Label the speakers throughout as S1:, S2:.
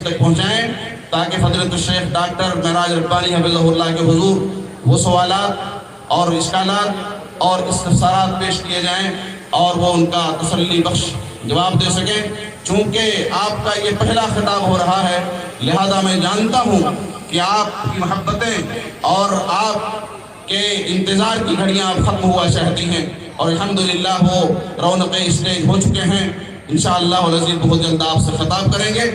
S1: تک پہنچائیں تاکہ فضیلت الشیخ ڈاکٹر معراج ربانی حفظہ اللہ کے حضور وہ سوالات اور اشکالات اور استفسارات پیش کیے جائیں اور وہ ان کا تسلی بخش جواب دے سکیں۔ چونکہ آپ کا یہ پہلا خطاب ہو رہا ہے، لہذا میں جانتا ہوں کہ آپ کی محبتیں اور آپ کے انتظار کی گھڑیاں اب ختم ہوا چاہتی ہیں، اور الحمدللہ وہ رونق اسٹیج ہو چکے ہیں۔ انشاءاللہ العزیز بہت جلد آپ سے خطاب کریں گے۔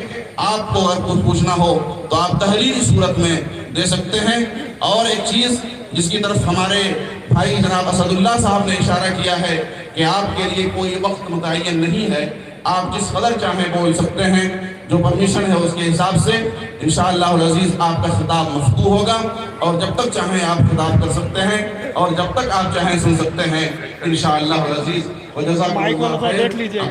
S1: آپ کو اگر کچھ پوچھنا ہو تو آپ تحریری صورت میں دے سکتے ہیں۔ اور ایک چیز جس کی طرف ہمارے بھائی جناب اسد اللہ صاحب نے اشارہ کیا ہے کہ آپ کے لیے کوئی وقت متعین نہیں ہے، آپ جس قدر چاہیں بول سکتے ہیں، جو پرمیشن ہے اس کے حساب سے انشاءاللہ العزیز آپ کا خطاب مفتوح ہوگا، اور جب تک چاہیں آپ خطاب کر سکتے ہیں اور جب تک آپ چاہیں سن سکتے ہیں انشاءاللہ العزیز۔ وجزاکم اللہ خیر۔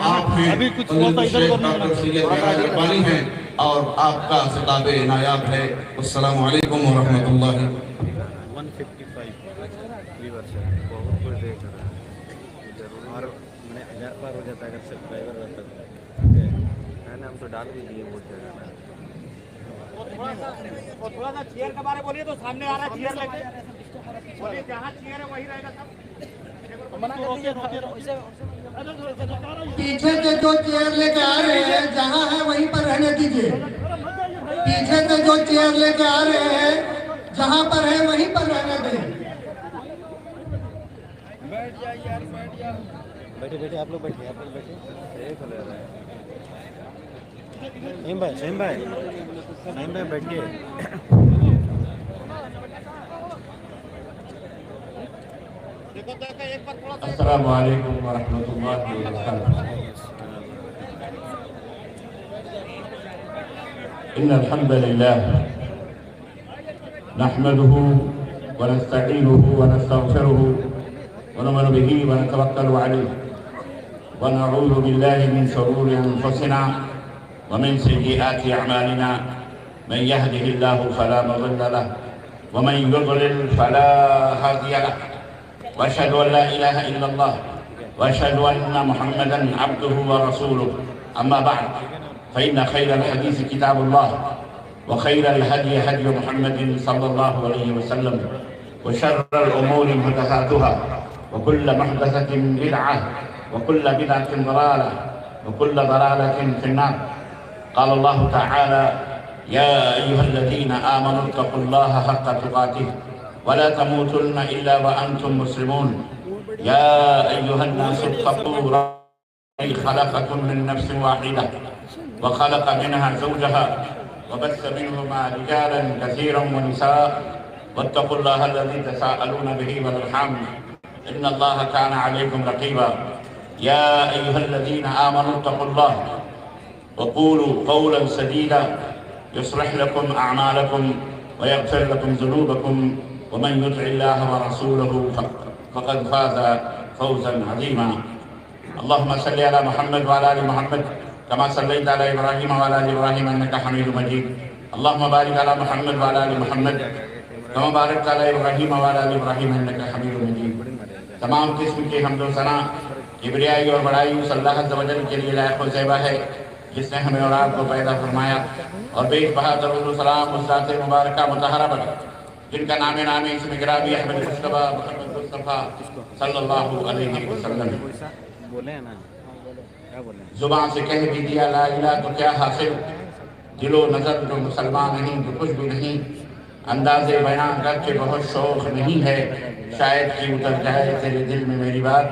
S1: آپ ہیں فضیلت الشیخ ڈاکٹر سید معراج ربانی ہیں اور آپ کا خطاب نایاب ہے۔ السلام علیکم ورحمۃ اللہ۔
S2: 155 ویورز ہے، بہت کوئی دیکھ رہا ہے، اور میں 1000 بار ہو جاتا ہے اگر سبسکرائبر رہتا ہے، میں نے ہم تو ڈال بھی دیے بہت جگہ نا۔
S3: تھوڑا سا چیئر کے بارے بولیے تو سامنے آ رہا ہے، چیئر لے کے بولیے، جہاں چیئر ہے وہی رہے گا سب۔
S4: پیچھے سے جو چیئر لے کے آ رہے ہیں جہاں ہے وہیں پر رہنے دیجیے، پیچھے سے جو چیئر لے کے آ رہے ہیں جہاں پر ہے وہیں پر رہنے دیں۔
S2: بیٹھے بیٹھے آپ لوگ بیٹھے، آپ لوگ بیٹھے، سہیم بھائی، سہیم بھائی، سہیم بھائی بیٹھیے۔
S5: السلام علیکم ورحمۃ اللہ وبرکاتہ۔ ان الحمد للہ نحمده ونستعینه ونستغفره ونؤمن به ونتوکل علیہ ونعوذ باللہ من شرور انفسنا ومن سیئات اعمالنا من يهده الله فلا مضل له ومن يضلل فلا هادي له واشهد ان لا اله الا الله واشهد ان محمدا عبده ورسوله اما بعد فان خير الحديث كتاب الله وخير الهدي هدي محمد صلى الله عليه وسلم وشر الامور محدثاتها وكل محدثة بدعة وكل بدعة ضلالة وكل ضلالة في النار. قال الله تعالى يا أيها الذين آمنوا اتقوا الله حق تقاته ولا تموتن إلا وأنتم مسلمون. يا أيها الناس اتقوا ربكم خلقكم من نفس واحدة وخلق منها زوجها وبث منهما رجالا كثيرا ونساء واتقوا الله الذي تساءلون به والأرحام إن الله كان عليكم رقيبا. يا أيها الذين آمنوا اتقوا الله وقولوا قولا سديدا يصلح لكم أعمالكم ويغفر لكم ذنوبكم ومن يطع الله ورسوله فقد فاز فوزا عظيما. اللهم صل على محمد وعلى آل محمد كما صليت على إبراهيم وعلى آل إبراهيم إنك حميد مجيد. اللهم بارك على محمد وعلى آل محمد كما باركت على إبراهيم وعلى آل إبراهيم إنك حميد مجيد. تمام قسم کے حمد و ثنا کبریائی اور بڑائی اس اللہ عز و جل کے لیے لائق و زیبا ہے جس نے ہمیں اور آپ کو پیدا فرمایا اور بے بہا درود و سلام اس ذات مبارکہ مطہرہ پر جن کا نام اسم گرامی احمد مصطفیٰ محمد مصطفیٰ صلی اللہ علیہ وسلم. زبان سے کہہ بھی دیا لا الہ تو کیا حاصل، دل و نظر جو مسلمان نہیں جو کچھ بھی نہیں، انداز بیان کر کے بہت شوق نہیں ہے، شاید کہ اتر جائے تیرے دل میں میری بات.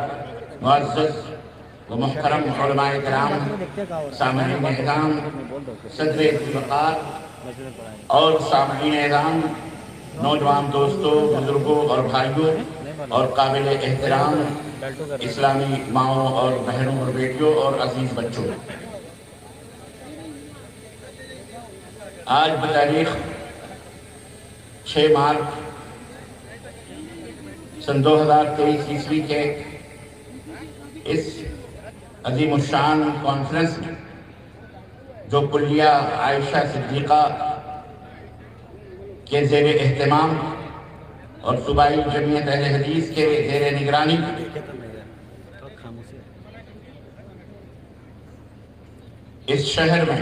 S5: معزز و محترم علماء کرام، سامعین اعظام، صدر اتفاقات اور سامعین اعظام، نوجوان دوستوں، بزرگوں اور بھائیوں اور قابل احترام اسلامی ماؤں اور بہنوں اور بیٹیوں اور عزیز بچوں، آج بتاریخ 6 مارچ سن 2023 عیسوی کے اس عظیم الشان کانفرنس جو کلیہ عائشہ صدیقہ کے زیر اہتمام اور صوبائی جمعیت اہل حدیث کے زیر نگرانی اس شہر میں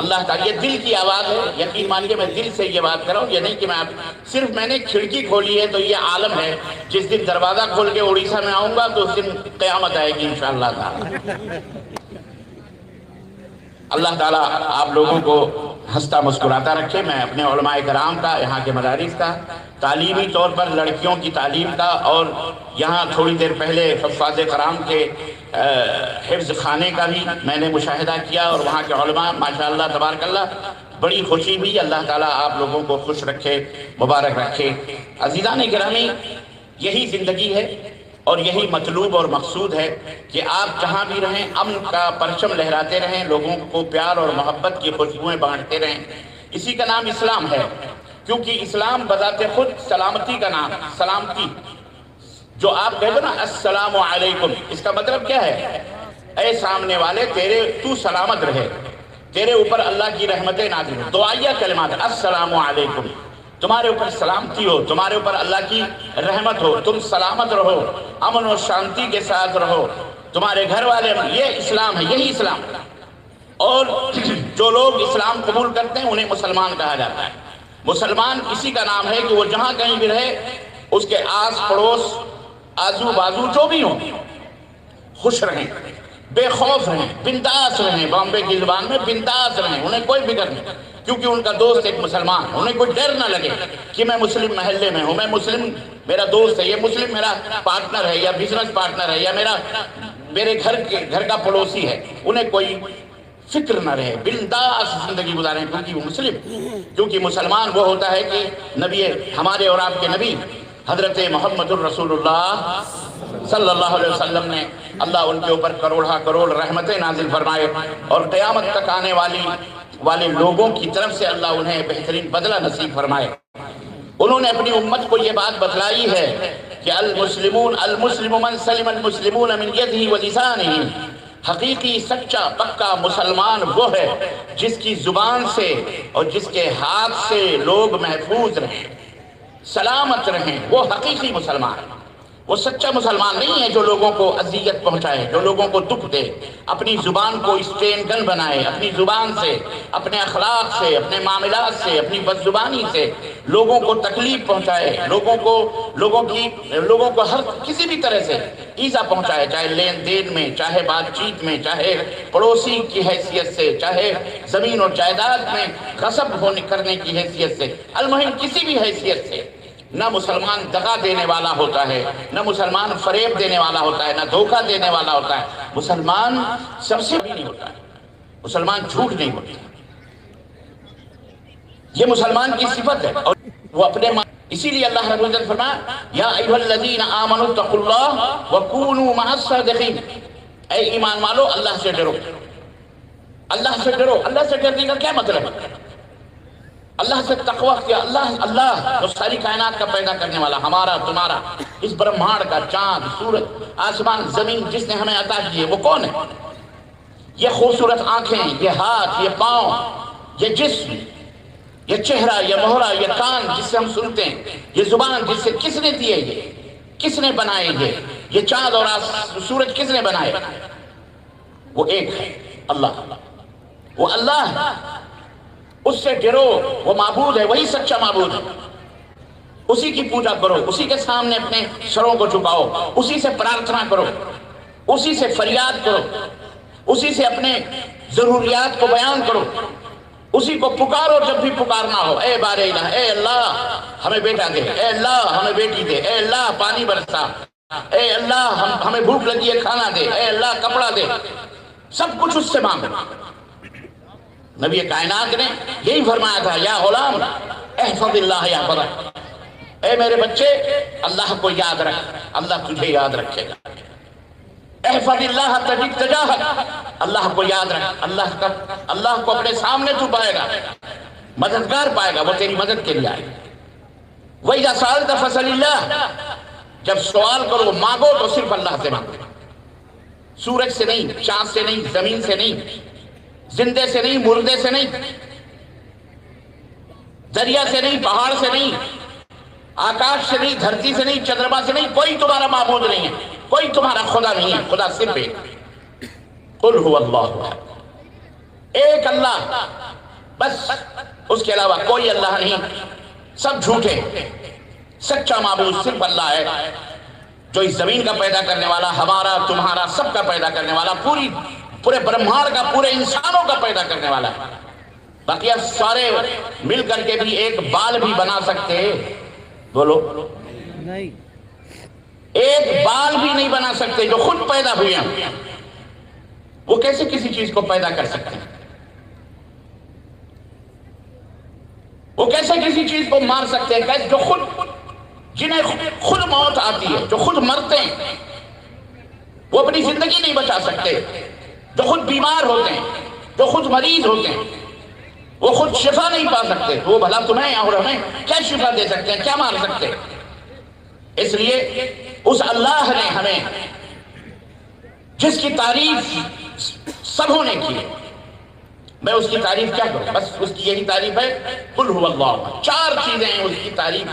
S5: اللہ تعالیٰ، یہ دل کی آواز ہے، یقین مانیے میں دل سے یہ بات کر رہا ہوں، یہ نہیں کہ میں نے کھڑکی کھولی ہے تو یہ عالم ہے، جس دن دروازہ کھول کے اڑیسہ میں آؤں گا تو اس دن قیامت آئے گی انشاءاللہ تعالیٰ۔ اللہ تعالیٰ آپ لوگوں کو ہنستا مسکراتا رکھے۔ میں اپنے علماء کرام کا، یہاں کے مدارس کا، تعلیمی طور پر لڑکیوں کی تعلیم کا، اور یہاں تھوڑی دیر پہلے حفاظ کرام کے حفظ خانے کا بھی میں نے مشاہدہ کیا، اور وہاں کے علماء ماشاءاللہ تبارک اللہ، بڑی خوشی بھی۔ اللہ تعالیٰ آپ لوگوں کو خوش رکھے، مبارک رکھے۔ عزیزان گرامی، یہی زندگی ہے اور یہی مطلوب اور مقصود ہے کہ آپ جہاں بھی رہیں امن کا پرچم لہراتے رہیں، لوگوں کو پیار اور محبت کی خوشبوئیں بانٹتے رہیں۔ اسی کا نام اسلام ہے، کیونکہ اسلام بذات خود سلامتی کا نام، سلامتی جو آپ کہتے نا السلام علیکم، اس کا مطلب کیا ہے؟ اے سامنے والے تو سلامت رہے، تیرے اوپر اللہ کی رحمتیں نازل ہو۔ دعائیہ کلمات، السلام علیکم، تمہارے اوپر سلامتی ہو، تمہارے اوپر اللہ کی رحمت ہو، تم سلامت رہو، امن و شانتی کے ساتھ رہو، تمہارے گھر والے، یہ اسلام ہے، یہی اسلام۔ اور جو لوگ اسلام قبول کرتے ہیں انہیں مسلمان کہا جاتا ہے۔ مسلمان اسی کا نام ہے کہ وہ جہاں کہیں بھی رہے، اس کے آس پڑوس، آزو بازو جو بھی ہوں، خوش رہیں، بے خوف رہیں، بنداس رہیں، بامبے کی زبان میں بنداس رہیں، انہیں کوئی فکر نہیں، کیونکہ ان کا دوست ایک مسلمان، انہیں کوئی ڈر نہ لگے کہ میں مسلم محلے میں ہوں، میں مسلم، میرا دوست ہے، یہ مسلم میرا پارٹنر ہے یا بزنس پارٹنر ہے یا میرے گھر کا پڑوسی ہے، انہیں کوئی فکر نہ رہے، بنداس زندگی گزاریں، کیونکہ مسلمان وہ ہوتا ہے کہ نبی، ہمارے اور آپ کے نبی حضرت محمد الرسول اللہ صلی اللہ علیہ وسلم نے، اللہ ان کے اوپر کروڑہ کروڑ رحمتیں نازل فرمائے، اور قیامت تک آنے والے لوگوں کی طرف سے اللہ انہیں بہترین بدلہ نصیب فرمائے۔ انہوں نے اپنی امت کو یہ بات بتلائی ہے کہ المسلم من سلم المسلمون من یدہ و لسانہ، حقیقی سچا پکا مسلمان وہ ہے جس کی زبان سے اور جس کے ہاتھ سے لوگ محفوظ رہیں، سلامت رہیں، وہ حقیقی مسلمان ہے۔ وہ سچا مسلمان نہیں ہے جو لوگوں کو اذیت پہنچائے، جو لوگوں کو دکھ دے، اپنی زبان کو اسٹین گن بنائے، اپنی زبان سے، اپنے اخلاق سے، اپنے معاملات سے، اپنی بد زبانی سے لوگوں کو تکلیف پہنچائے، لوگوں کو ہر کسی بھی طرح سے ایذا پہنچائے، چاہے لین دین میں، چاہے بات چیت میں، چاہے پڑوسی کی حیثیت سے، چاہے زمین اور جائیداد میں غصب کرنے کی حیثیت سے، المہم کسی بھی حیثیت سے۔ نہ مسلمان دغا دینے والا ہوتا ہے، نہ مسلمان فریب دینے والا ہوتا ہے، نہ دھوکہ دینے والا ہوتا ہے۔ مسلمان سب سے بھی نہیں ہوتا ہے، مسلمان جھوٹ نہیں ہوتا، یہ مسلمان کی صفت ہے۔ اور وہ اپنے اسی لیے اللہ رب العزت فرمایا یا ایھا الذین آمنوا اتقوا اللہ وکونوا مع الصادقین، اے ایمان والو اللہ سے ڈرو، اللہ سے ڈرو۔ اللہ سے ڈرنے کا کیا مطلب ہے؟ اللہ سے تقوی کیا، اللہ جو ساری کائنات کا پیدا کرنے والا، ہمارا تمہارا، اس برہمانڈ کا، چاند سورج آسمان زمین جس نے ہمیں عطا کیے، وہ کون ہے؟ یہ خوبصورت آنکھیں، یہ ہاتھ، یہ پاؤں، یہ جسم، یہ چہرہ، یہ مہرہ، یہ کان جس سے ہم سنتے ہیں، یہ زبان جس سے، کس نے دیے؟ یہ کس نے بنائے؟ یہ چاند اور سورج کس نے بنائے؟ وہ ایک ہے، اللہ، وہ اللہ ہے، اس سے ڈرو، وہ معبود ہے، وہی سچا معبود ہے، اسی کی پوجا کرو، اسی کے سامنے اپنے سروں کو جھکاؤ، اسی سے پرارتھنا کرو، اسی سے فریاد کرو، اسی سے اپنے ضروریات کو بیان کرو، اسی کو پکارو جب بھی پکارنا ہو۔ اے بار الہ، اے اللہ ہمیں بیٹا دے، اے اللہ ہمیں بیٹی دے، اے اللہ پانی برسا، اے اللہ ہمیں بھوک لگی ہے کھانا دے، اے اللہ کپڑا دے، سب کچھ اس سے مانگو۔ نبی کائنات نے یہی فرمایا تھا یا غلام احفظ اللہ یحفظک، اے میرے بچے اللہ کو یاد رکھ، اللہ تجھے یاد رکھے گا۔ احفظ اللہ تجد تجاہک، اللہ کو یاد رکھ، اللہ کو اپنے سامنے تو پائے گا، مددگار پائے گا، وہ تیری مدد کے لیے آئے گا۔ وَإِذَا سَأَلْتَ فَاسْأَلِ اللَّهَ، جب سوال کرو مانگو تو صرف اللہ سے مانگو، سورج سے نہیں، چاند سے نہیں، زمین سے نہیں، زندے سے نہیں، مردے سے نہیں، دریا سے نہیں، پہاڑ سے نہیں، آکاش سے نہیں، دھرتی سے نہیں، چندرما سے نہیں، کوئی تمہارا معبود نہیں ہے، کوئی تمہارا خدا نہیں ہے، خدا صرف ایک۔ قل هو اللہ احد، ایک اللہ بس، اس کے علاوہ کوئی اللہ نہیں، سب جھوٹے، سچا معبود صرف اللہ ہے، جو اس زمین کا پیدا کرنے والا، ہمارا تمہارا سب کا پیدا کرنے والا، پورے برہمانڈ کا، پورے انسانوں کا پیدا کرنے والا ہے۔ باقی اب سارے مل کر کے بھی ایک بال بھی بنا سکتے، بولو
S2: نہیں،
S5: ایک بال بھی نہیں بنا سکتے جو خود پیدا ہوئے ہیں، وہ کیسے کسی چیز کو پیدا کر سکتے ہیں؟ وہ کیسے کسی چیز کو مار سکتے ہیں؟ جو جنہیں خود موت آتی ہے، جو خود مرتے ہیں، وہ اپنی زندگی نہیں بچا سکتے، جو خود بیمار ہوتے ہیں، جو خود مریض ہوتے ہیں، وہ خود شفا نہیں پا سکتے، وہ بھلا تمہیں اور ہمیں کیا شفا دے سکتے ہیں، کیا مار سکتے ہیں؟ اس لیے اس اللہ نے ہمیں، جس کی تعریف سبوں نے کی، میں اس کی تعریف کیا کروں؟ بس اس کی یہی تعریف ہے، قل هو اللہ۔ چار چیزیں ہیں اس کی تعریف،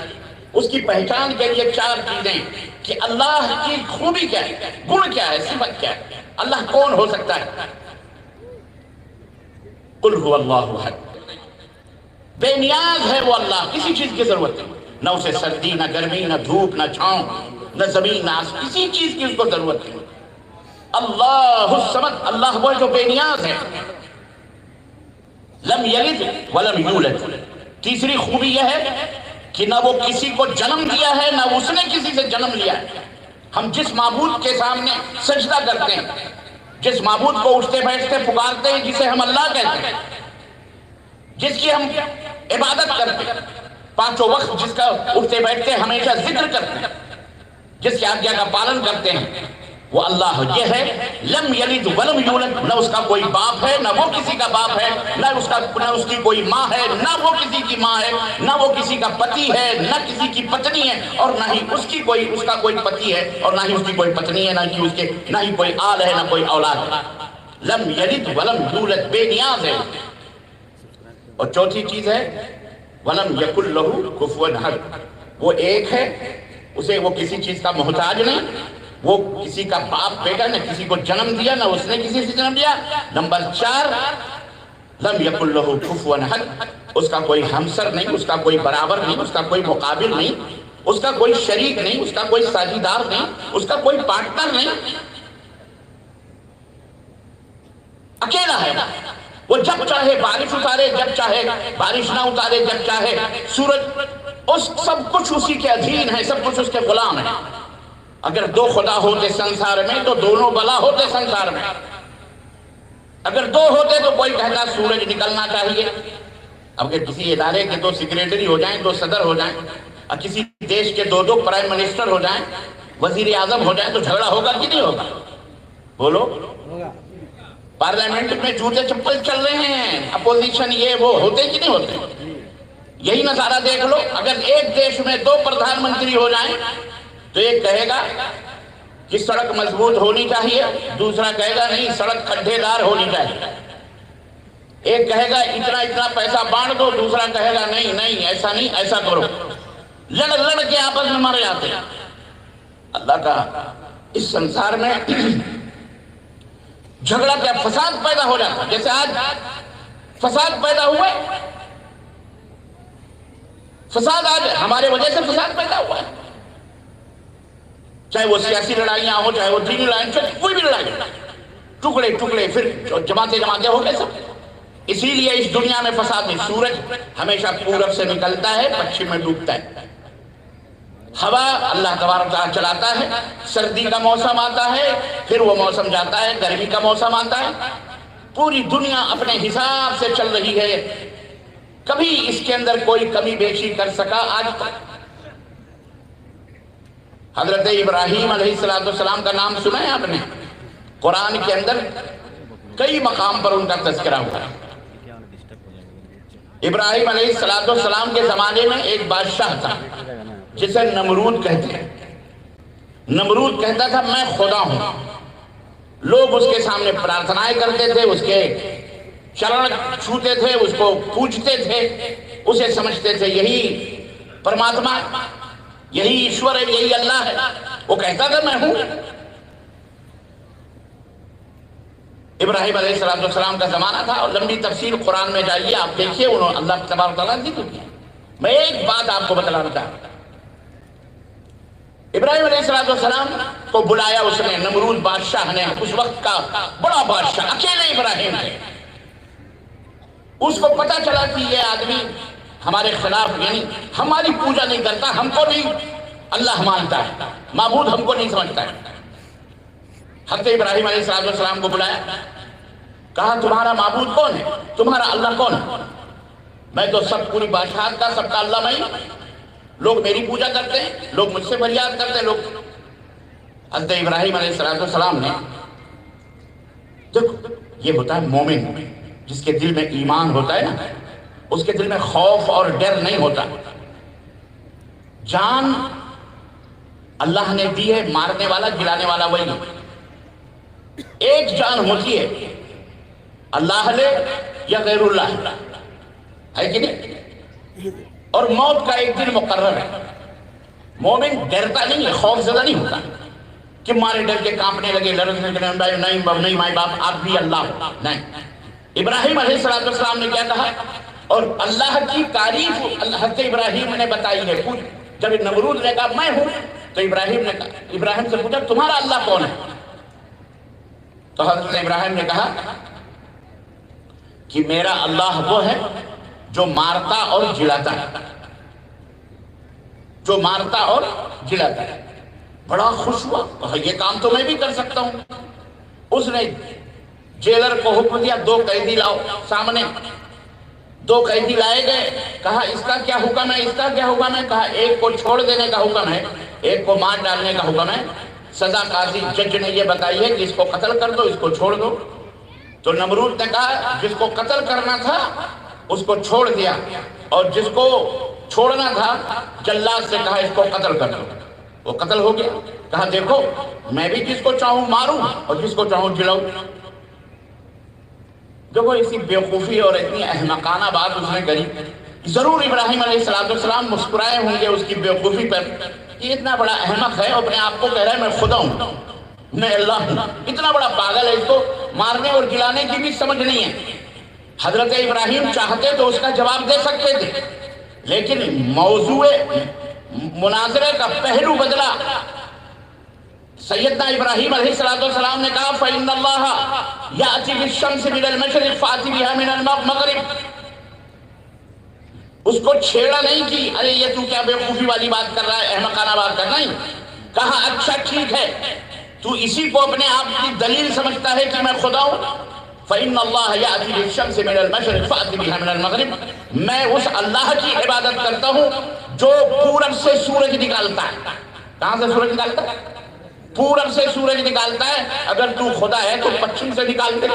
S5: اس کی پہچان کے لیے چار چیزیں کہ اللہ کی خوبی کیا ہے، گن کیا ہے، صفت کیا ہے، اللہ کون ہو سکتا ہے۔ قل هو اللہ احد، بے نیاز ہے وہ اللہ، کسی چیز کی ضرورت نہیں، نہ اسے سردی، نہ گرمی، نہ دھوپ، نہ چھاؤں، نہ زمین، نہ آسمان، کسی چیز کی اس کو ضرورت نہیں۔ اللہ الصمد، اللہ وہ جو بے نیاز ہے، لم یلد ولم یولد۔ تیسری خوبی یہ ہے کہ نہ وہ کسی کو جنم دیا ہے، نہ اس نے کسی سے جنم لیا ہے۔ ہم جس معبود کے سامنے سجدہ کرتے ہیں، جس معبود کو اٹھتے بیٹھتے پکارتے ہیں، جسے ہم اللہ کہتے ہیں، جس کی ہم عبادت کرتے ہیں، پانچوں وقت جس کا اٹھتے بیٹھتے ہمیشہ ذکر کرتے ہیں، جس کی آجزا کا پالن کرتے ہیں، وہ اللہ یہ ہے۔ لم یلد ولم یولد، نہ اس کا کوئی باپ ہے، نہ وہ کسی کا باپ ہے، نہ اس کی کوئی ماں ہے، نہ وہ کسی کی ماں ہے، نہ وہ کسی کا پتی ہے، نہ کسی کی پتنی ہے، اور نہ ہی اس کا کوئی پتی ہے، اور نہ ہی اس کی کوئی پتنی ہے، نہ ہی کوئی آل ہے، نہ کوئی اولاد ہے۔ لم یلد ولم یولد، بے نیاز ہے۔ اور چوتھی چیز ہے وَلَمْ يَكُنْ لَهُ كُفُوًا أَحَدٌ، وہ ایک ہے، وہ کسی چیز کا محتاج نہیں، وہ کسی کا باپ بیٹا، نہ کسی کو جنم دیا، نہ اس نے کسی سے جنم دیا۔ نمبر 4، لَمْ يَكُنْ لَهُ كُفُوًا أَحَدٌ، اس کا کوئی ہمسر نہیں، اس کا کوئی برابر نہیں، اس کا کوئی مقابل نہیں، اس کا کوئی شریک نہیں، اس کا کوئی ساجیدار نہیں، اس کا کوئی پارٹنر نہیں، اکیلا ہے۔ وہ جب چاہے بارش اتارے، جب چاہے بارش نہ اتارے، جب چاہے سورج، اس سب کچھ اسی کے ادھین ہے، سب کچھ اس کے غلام ہے۔ اگر دو خدا ہوتے سنسار میں تو دونوں بلا ہوتے سنسار میں۔ اگر دو ہوتے تو کوئی کہتا سورج نکلنا چاہیے۔ اگر کسی ادارے کے دو سیکریٹری ہو جائیں، دو صدر ہو جائیں، اور کسی دیش کے دو پرائم منسٹر ہو جائیں، وزیر اعظم ہو جائیں، تو جھگڑا ہوگا کہ نہیں ہوگا؟ بولو۔ پارلیمنٹ میں جوتے چپل چل رہے ہیں، اپوزیشن یہ وہ ہوتے کہ نہیں ہوتے؟ یہی نظارہ دیکھ لو۔ اگر ایک دیش میں دو پردھان منتری ہو جائیں تو ایک کہے گا کہ سڑک مضبوط ہونی چاہیے، دوسرا کہے گا نہیں سڑک کھڈے دار ہونی چاہیے۔ ایک کہے گا اتنا پیسہ بانٹ دو، دوسرا کہے گا نہیں ایسا نہیں، ایسا کرو۔ لڑ کے آپس میں مر جاتے ہیں۔ اللہ کا اس سنسار میں جھگڑا کیا، فساد پیدا ہو جاتا ہے۔ جیسے آج فساد پیدا ہوئے، فساد آج ہمارے وجہ سے فساد پیدا ہوا ہے، چاہے وہ سیاسی لڑائیاں ہوں، چاہے وہ دینی لڑائیاں، چاہے کوئی بھی لڑائی، ٹکڑے پھر جماعتیں ہو گئے سب۔ اسی لیے اس دنیا میں فساد نہیں۔ سورج ہمیشہ پورب سے نکلتا ہے، پچھم میں ڈوبتا ہے۔ ہوا اللہ تبارک تعالیٰ چلاتا ہے، سردی کا موسم آتا ہے، پھر وہ موسم جاتا ہے، گرمی کا موسم آتا ہے۔ پوری دنیا اپنے حساب سے چل رہی ہے، کبھی اس کے اندر کوئی کمی بیشی کر سکا آج تک؟ حضرت ابراہیم علیہ السلام کا نام سنا ہے آپ نے؟ قرآن کے اندر کئی مقام پر ان کا تذکرہ ہوا ہے۔ ابراہیم علیہ السلام کے زمانے میں ایک بادشاہ تھا جسے نمرود کہتے ہیں۔ نمرود کہتا تھا میں خدا ہوں۔ لوگ اس کے سامنے پرارتھنائیں کرتے تھے، اس کے چرن چھوتے تھے، اس کو پوجتے تھے، اسے سمجھتے تھے یہی پرماتما ہے، یہی ایشور ہے، یہی اللہ ہے۔ وہ کہتا تھا میں ہوں۔ ابراہیم علیہ السلام کا زمانہ تھا، اور لمبی تفسیر قرآن میں جائیے آپ دیکھیے، انہوں اللہ تبارک تعالیٰ نے ذکر کیا۔ میں ایک بات آپ کو بتلانا چاہتا ہوں، ابراہیم علیہ السلام کو بلایا اس نے، نمرود بادشاہ نے، اس وقت کا بڑا بادشاہ، اکیلے ابراہیم تھے۔ اس کو پتا چلا کہ یہ آدمی ہمارے خلاف، یعنی ہماری پوجا نہیں کرتا، ہم کو نہیں اللہ مانتا ہے، معبود ہم کو نہیں سمجھتا ہے۔ حضرت ابراہیم علیہ السلام کو بلایا، کہا تمہارا معبود کون ہے، تمہارا اللہ کون ہے؟ میں تو سب پوری بادشاہت کا سب کا اللہ میں، لوگ میری پوجا کرتے ہیں، لوگ مجھ سے فریاد کرتے ہیں، لوگ۔ حضرت ابراہیم علیہ السلام نے، دیکھو یہ ہوتا ہے مومن، جس کے دل میں ایمان ہوتا ہے نا، اس کے دل میں خوف اور ڈر نہیں ہوتا۔ جان اللہ نے دی ہے، مارنے والا گرانے والا وہی ہے۔ ایک جان ہوتی ہے، اللہ لے یا غیر اللہ ہے کہ نہیں، اور موت کا ایک دن مقرر ہے۔ مومن ڈرتا نہیں ہے، خوف زدہ نہیں ہوتا کہ مارے ڈر کے کانپنے لگے، لڑنے لگے، نہیں مائی باپ آپ بھی اللہ ہو، نہیں۔ ابراہیم علیہ السلام نے کیا کہا، اور اللہ کی تعریف حضرت ابراہیم نے بتائی ہے۔ جب نمرود نے کہا میں ہوں، تو ابراہیم سے پوچھا تمہارا اللہ کون ہے؟ تو حضرت ابراہیم نے کہا کہ میرا اللہ وہ ہے جو مارتا اور جلاتا ہے، جو مارتا اور جلاتا ہے۔ بڑا خوش ہوا، یہ کام تو میں بھی کر سکتا ہوں۔ اس نے جیلر کو حکم دیا 2 قیدی لاؤ سامنے۔ 2 قیدی لائے گئے، کہا اس کا کیا حکم ہے، اس کا کیا حکم ہے؟ کہا ایک کو چھوڑ دینے کا حکم ہے، ایک کو مار ڈالنے کا حکم ہے۔ سزا قاضی جج نے یہ بتائی ہے کہ اس کو قتل کر دو، اس کو چھوڑ دو۔ تو نمرود نے کہا جس کو قتل کرنا تھا اس کو چھوڑ دیا، اور جس کو چھوڑنا تھا جلاد سے کہا اس کو قتل کر دو، وہ قتل ہو گیا۔ کہا دیکھو میں بھی جس کو چاہوں ماروں اور جس کو چاہوں جلاؤں۔ دیکھو اسی بیوقوفی اور اتنی احمقانہ بات اس نے کری۔ ضرور ابراہیم علیہ السلام مسکرائے ہوں گے اس کی بیوقوفی پر، یہ اتنا بڑا احمق ہے، اپنے آپ کو کہہ رہا ہے میں خدا ہوں، میں اللہ ہوں، اتنا بڑا پاگل ہے، اس کو مارنے اور گلانے کی بھی سمجھ نہیں ہے۔ حضرت ابراہیم چاہتے تو اس کا جواب دے سکتے تھے، لیکن موضوع مناظرے کا پہلو بدلا۔ سیدنا ابراہیم علیہ السلام نے کہا فَإِنَّ اللَّهَ يَأْتِي بِالشَّمْسِ مِنَ الْمَشْرِقِ فَأْتِ بِهَا مِنَ الْمَغْرِبِ۔ اس کو چھیڑا نہیں کہ ارے یہ تو کیا بیوقوفی والی بات کر رہا ہے، احمقانہ بات کر رہا ہے۔ کہا اچھا ٹھیک ہے، تو اسی کو اپنے آپ کی دلیل سمجھتا ہے کہ میں خدا ہوں۔ فَإِنَّ اللَّهَ يَأْتِي بِالشَّمْسِ مِنَ الْمَشْرِقِ فَأْتِ بِهَا مِنَ الْمَغْرِبِ۔ میں اس اللہ کی عبادت کرتا ہوں جو پورب سے سورج نکالتا ہے۔ کہاں سے سورج نکالتا ہے؟ پورب سے سورج نکالتا ہے۔ اگر تو خدا ہے تو پچھم سے نکال دے،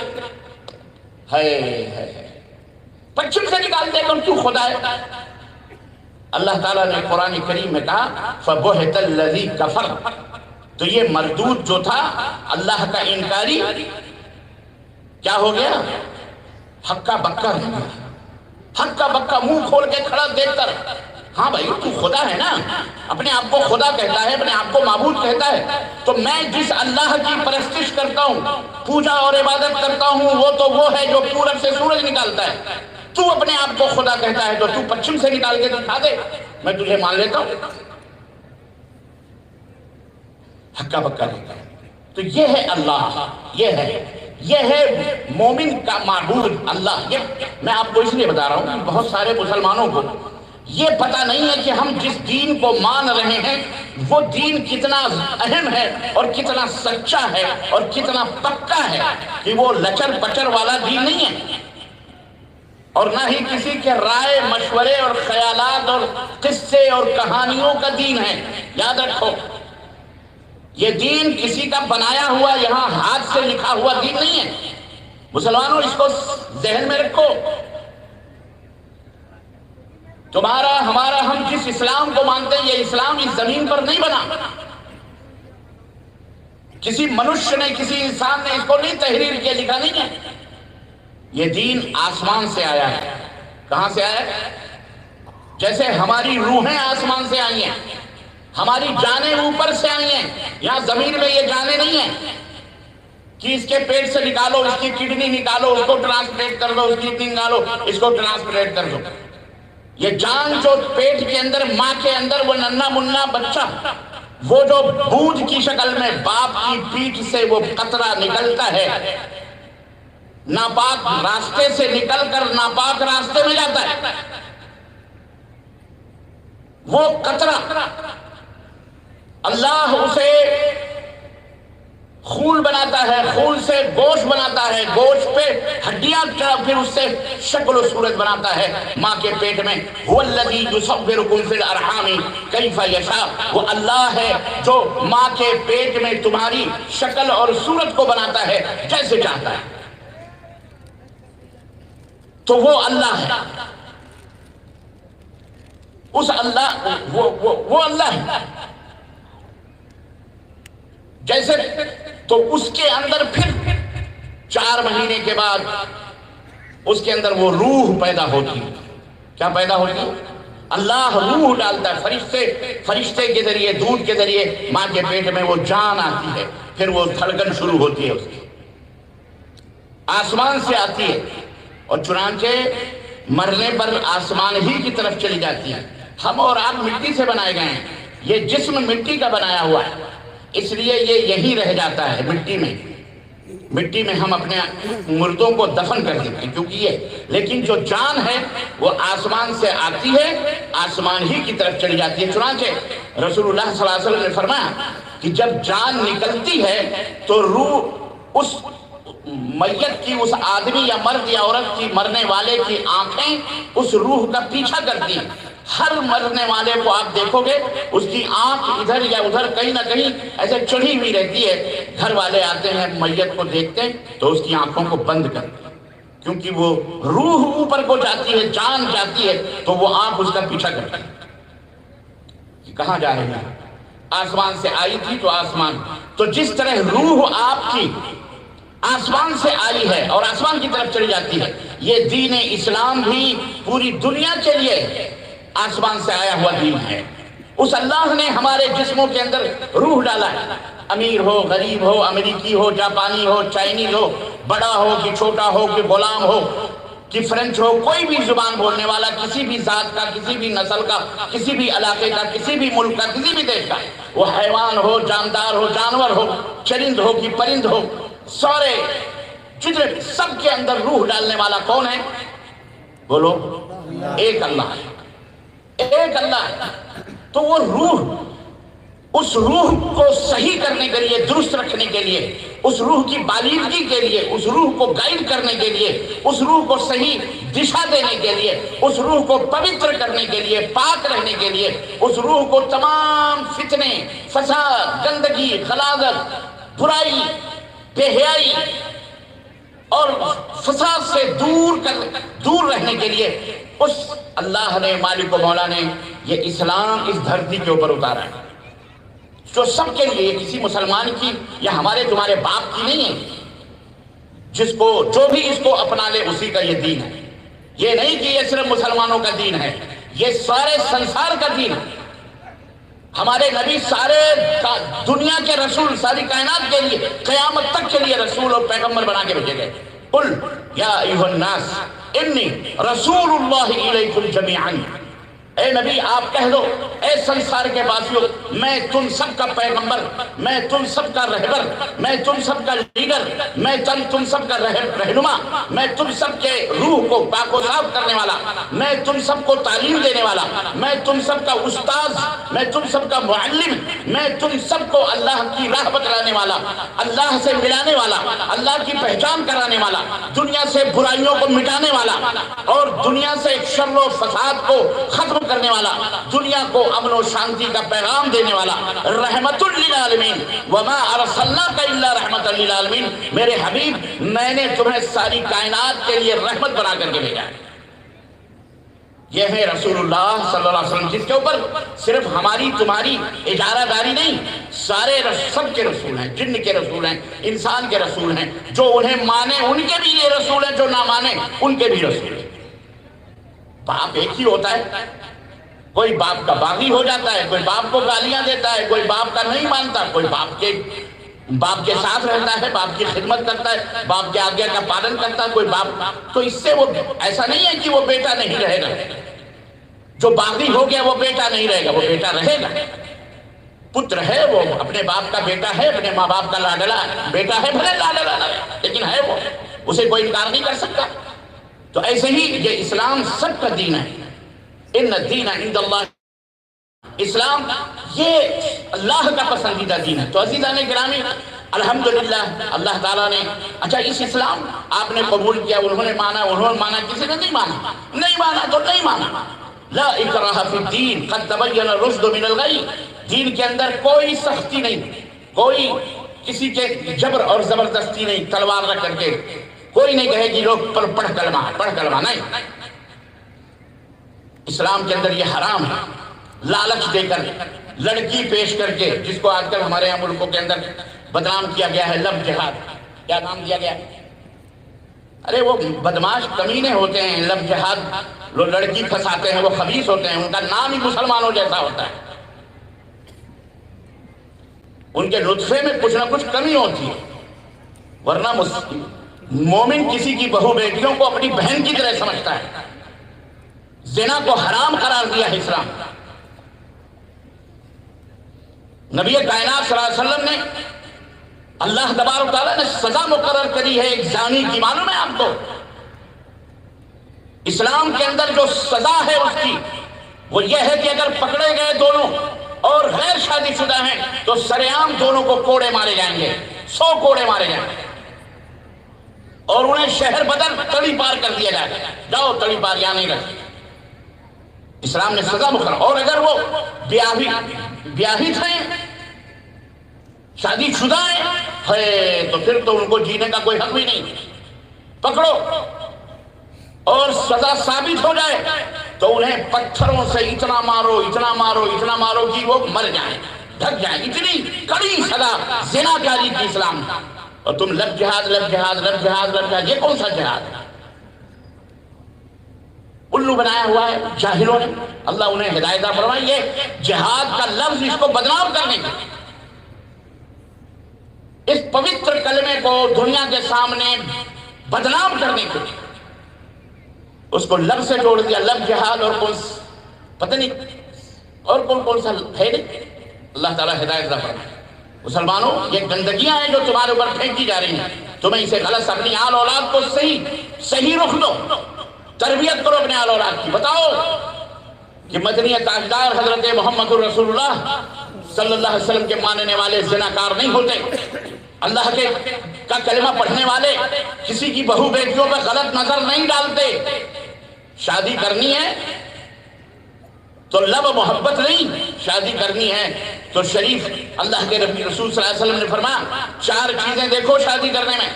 S5: پچھم سے نکال دے اگر تو خدا ہے۔ اللہ تعالیٰ نے قرآن کریم میں کہا فَبُہِتَ الَّذِي كَفَرَ، تو یہ مردود جو تھا اللہ کا انکاری کیا ہو گیا؟ ہکا بکا رہ گیا، ہکا بکا منہ کھول کے کھڑا دیکھ کر، ہاں بھائی تو خدا ہے نا، اپنے آپ کو خدا کہتا ہے، اپنے آپ کو معبود کہتا ہے، تو میں جس اللہ کی پرستش کرتا ہوں، پوجا اور عبادت کرتا ہوں، وہ تو وہ ہے جو پورب سے سورج نکالتا ہے۔ تو اپنے آپ کو خدا کہتا ہے تو تو پچھم سے نکال کے دکھا دے، میں تجھے مان لیتا ہوں۔ ہکا بکا رہتا ہے۔ تو یہ ہے اللہ، یہ ہے مومن کا معبود اللہ۔ یہ میں آپ کو اس لیے بتا رہا ہوں کہ بہت سارے مسلمانوں کو یہ پتہ نہیں ہے کہ ہم جس دین کو مان رہے ہیں وہ دین کتنا اہم ہے اور کتنا سچا ہے اور کتنا پکا ہے، کہ وہ لچر پچر والا دین نہیں ہے، اور نہ ہی کسی کے رائے مشورے اور خیالات اور قصے اور کہانیوں کا دین ہے۔ یاد رکھو یہ دین کسی کا بنایا ہوا یہاں ہاتھ سے لکھا ہوا دین نہیں ہے۔ مسلمانوں اس کو ذہن میں رکھو، تمہارا ہمارا ہم جس اسلام کو مانتے ہیں یہ اسلام اس زمین پر نہیں بنا، کسی منشیہ نے کسی انسان نے اس کو نہیں تحریر کیا، لکھا نہیں ہے۔ یہ دین آسمان سے آیا ہے۔ کہاں سے آیا ہے؟ جیسے ہماری روحیں آسمان سے آئی ہیں، ہماری جانیں اوپر سے آئی ہیں، یہاں زمین میں یہ جانیں نہیں ہیں کہ اس کے پیٹ سے نکالو، اس کی کڈنی نکالو، اس کو ٹرانسپلانٹ کر دو، اس کی کڈنی نکالو، اس کو ٹرانسپلانٹ کر دو۔ یہ جان جو پیٹ کے اندر، ماں کے اندر، وہ ننھا منھا بچہ، وہ جو بوجھ کی شکل میں باپ کی پیٹھ سے وہ قطرہ نکلتا ہے، ناپاک راستے سے نکل کر ناپاک راستے میں جاتا ہے، وہ قطرہ اللہ اسے خون بناتا ہے، خون سے گوشت بناتا ہے، گوشت پہ ہڈیاں پھر اس سے شکل و صورت بناتا ہے ماں کے پیٹ میں۔ هو الذی یصورکم فی الارحام کیف یشاء، وہ اللہ ہے جو ماں کے پیٹ میں تمہاری شکل اور صورت کو بناتا ہے جیسے چاہتا ہے۔ تو وہ اللہ ہے، اس اللہ وہ اللہ ہے جیسے، تو اس کے اندر پھر 4 مہینے کے بعد اس کے اندر وہ روح پیدا ہوتی ہے۔ کیا پیدا ہوتی ہے؟ اللہ روح ڈالتا ہے، فرشتے کے ذریعے، دودھ کے ذریعے ماں کے پیٹ میں وہ جان آتی ہے، پھر وہ دھڑکن شروع ہوتی ہے اس کی، آسمان سے آتی ہے، اور چنانچہ مرنے پر آسمان ہی کی طرف چلی جاتی ہے۔ ہم اور آپ مٹی سے بنائے گئے ہیں، یہ جسم مٹی کا بنایا ہوا ہے، اس لیے یہ یہی رہ جاتا ہے مٹی میں ہم اپنے مردوں کو دفن کر دیتے ہیں کیونکہ یہ، لیکن جو جان ہے وہ آسمان سے آتی ہے، آسمان ہی کی طرف چلی جاتی ہے۔ چنانچہ رسول اللہ صلی اللہ علیہ وسلم نے فرمایا کہ جب جان نکلتی ہے تو روح اس میت کی، اس آدمی یا مرد یا عورت کی، مرنے والے کی آنکھیں اس روح کا پیچھا کرتی ہیں۔ ہر مرنے والے کو آپ دیکھو گے اس کی آنکھ ادھر یا ادھر کہیں نہ کہیں ایسے چڑھی ہوئی رہتی ہے۔ گھر والے آتے ہیں، میت کو دیکھتے ہیں تو اس کی آنکھوں کو بند کرتے ہیں، کیونکہ وہ روح اوپر کو جاتی ہے، جان جاتی ہے، تو وہ آنکھ اس کا پیچھا کرتی ہے۔ کہاں جا رہی ہے؟ آسمان سے آئی تھی تو آسمان، تو جس طرح روح آپ کی آسمان سے آئی ہے اور آسمان کی طرف چلی جاتی ہے، یہ دین اسلام بھی پوری دنیا کے لیے آسمان سے آیا ہوا دین ہے۔ اس اللہ نے ہمارے جسموں کے اندر روح ڈالا ہے، امیر ہو، غریب ہو، امریکی ہو، جاپانی ہو، چائنیز ہو، بڑا ہو کہ چھوٹا ہو کہ غلام ہو کہ فرنچ ہو، کوئی بھی زبان بولنے والا، کسی بھی ذات کا، کسی بھی نسل کا، کسی بھی علاقے کا، کسی بھی ملک کا، کسی بھی دیش کا، وہ حیوان ہو، جاندار ہو، جانور ہو، چرند ہو کہ پرند ہو، سارے جتنے سب کے اندر روح ڈالنے والا کون ہے؟ بولو، ایک اللہ ہے، ایک اللہ ہے۔ تو وہ روح، اس روح کو صحیح کرنے کے لیے، درست رکھنے کے لیے، اس روح کی بالیغی کے لیے، اس روح کو گائیڈ کرنے کے لیے، اس روح کو صحیح دشا دینے کے لیے، اس روح کو پوتر کرنے کے لیے، پاک رہنے کے لیے، اس روح کو تمام فتنے، فساد، گندگی، غلاظت، برائی، بے حیائی اور فساد سے دور رہنے کے لیے اس اللہ نے، مالک و مولا نے یہ اسلام اس دھرتی کے اوپر اتارا ہے، جو سب کے لیے، یہ کسی مسلمان کی یا ہمارے تمہارے باپ کی نہیں ہے، جو بھی اس کو اپنا لے اسی کا یہ دین ہے۔ یہ نہیں کہ یہ صرف مسلمانوں کا دین ہے، یہ سارے سنسار کا دین ہے۔ ہمارے نبی سارے دنیا کے رسول، ساری کائنات کے لیے، قیامت تک کے لیے رسول اور پیغمبر بنا کے بھیجے گئے۔ قل یا ایھا الناس انی رسول اللہ الیکم جمیعا، اے نبی آپ کہہ دو، اے سنسار کے باسیوں، میں تم سب کا پیغمبر، میں تم سب کا رہبر، میں تم سب کا لیڈر، میں تم سب کا رہنما، میں تم سب کے روح کو پاک و صاف کرنے والا، میں تم سب کو تعلیم دینے والا، میں تم سب کا استاذ، میں تم سب کا معلم، میں تم سب کو اللہ کی راہ بتلانے والا، اللہ سے ملانے والا، اللہ کی پہچان کرانے والا، دنیا سے برائیوں کو مٹانے والا اور دنیا سے شر و فساد کو ختم کرنے والا، دنیا کو امن و شانتی کا پیغام دینے والا، رحمت للعالمین، وما ارسلناک الا رحمت للعالمین، میرے حبیب میں نے تمہیں ساری کائنات کے لیے رحمت بنا کر کے بھیجا ہے۔ یہ ہے رسول اللہ صلی اللہ علیہ وسلم، جس کے اوپر صرف ہماری تمہاری اجارہ داری نہیں، سارے سب کے رسول ہیں، جن کے رسول ہیں، انسان کے رسول ہیں، جو انہیں مانے ان کے بھی یہ رسول ہیں، جو نہ مانے ان کے بھی رسول ہیں۔ باپ ایک ہی ہوتا ہے، کوئی باپ کا باغی ہو جاتا ہے، کوئی باپ کو گالیاں دیتا ہے، کوئی باپ کا نہیں مانتا، کوئی باپ کے باپ کے ساتھ رہتا ہے، باپ کی خدمت کرتا ہے، باپ کے آگے کا پالن کرتا ہے کوئی باپ، تو اس سے وہ ایسا نہیں ہے کہ وہ بیٹا نہیں رہے گا. جو باغی ہو گیا وہ بیٹا نہیں رہے گا، وہ بیٹا رہے گا. پتر ہے، وہ اپنے باپ کا بیٹا ہے، اپنے ماں باپ کا لاڈلا بیٹا ہے، بھلے لاڈلا نہ ہے لیکن ہے وہ، اسے کوئی انکار نہیں کر سکتا. تو ایسے ہی یہ اسلام سب کا دین ہے. ان الدین عند اللہ، اسلام یہ اللہ کا پسندیدہ دین ہے. تو عزیزان گرامی، الحمدللہ اللہ تعالیٰ نے اچھا اس اسلام آپ نے قبول کیا، انہوں نے مانا، کسی نے نہیں مانا تو نہیں مانا. لا اکراہ فی الدین قد تبین الرشد من الغی. دین کے اندر کوئی سختی نہیں، کوئی کسی کے جبر اور زبردستی نہیں، تلوار رکھ کر کے کوئی نہیں کہے کہ لوگ پڑھ کلمہ نہیں. اسلام کے اندر یہ حرام ہے. لالچ دے کر، لڑکی پیش کر کے، جس کو آج کل ہمارے یہاں ملکوں کے اندر بدنام کیا گیا ہے، لو جہاد. کیا نام دیا گیا ہے؟ ارے وہ بدماش کمینے ہوتے ہیں، لو جہاد، لوگ لڑکی پھنساتے ہیں، وہ خبیث ہوتے ہیں، ان کا نام ہی مسلمانوں جیسا ہوتا ہے. ان کے نطفے میں کچھ نہ کچھ کمی ہوتی ہے، ورنہ مومن کسی کی بہو بیٹیوں کو اپنی بہن کی طرح سمجھتا ہے. زنا کو حرام قرار دیا ہے اسلام. نبی کائنات صلی اللہ علیہ وسلم نے، اللہ تبارک و تعالیٰ نے سزا مقرر کری ہے ایک زانی کی. معلوم ہے آپ کو اسلام کے اندر جو سزا ہے اس کی، وہ یہ ہے کہ اگر پکڑے گئے دونوں اور غیر شادی شدہ ہیں تو سرعام دونوں کو کوڑے مارے جائیں گے، 100 کوڑے مارے جائیں گے، اور انہیں شہر بدر تڑی پار کر دیا جائے گا. جاؤ تڑی پار، یہاں نہیں رکھ. اسلام نے سزا مقرر. اور اگر وہ بیاہی تھے، شادی شدہ ہے، تو پھر تو ان کو جینے کا کوئی حق بھی نہیں. پکڑو اور سزا ثابت ہو جائے تو انہیں پتھروں سے اتنا مارو کہ وہ مر جائیں، ڈھک جائیں. اتنی کڑی سزا زنا جاری کی اسلام نے. اور تم لب جہاد، یہ کون سا جہاد ہے؟ الو بنایا ہوا ہے جاہلوں نے. اللہ انہیں ہدایت فرمائے. یہ جہاد کا لفظ اس کو بدنام کرنے کے، اس پوتر کلمے کو دنیا کے سامنے بدنام کرنے کے، اس کو لب سے جوڑ دیا. لب جہاد اور پتہ نہیں اور کون سا ہے نہیں. اللہ تعالیٰ ہدایت فرمائے. مسلمانوں، یہ گندگیاں ہیں جو تمہارے اوپر پھینکی جا رہی ہیں. تمہیں اسے غلط، اپنی آل اولاد کو صحیح رخ دو، تربیت کرو اپنے آل اولاد کی. بتاؤ کہ مدنی تاجدار حضرت محمد رسول اللہ صلی اللہ علیہ وسلم کے ماننے والے زناکار نہیں ہوتے. اللہ کا کلمہ پڑھنے والے کسی کی بہو بیٹیوں پر غلط نظر نہیں ڈالتے. شادی کرنی ہے تو لب محبت نہیں، شادی کرنی ہے تو شریف. اللہ کے نبی رسول صلی اللہ علیہ وسلم نے فرمایا 4 چیزیں دیکھو شادی کرنے میں.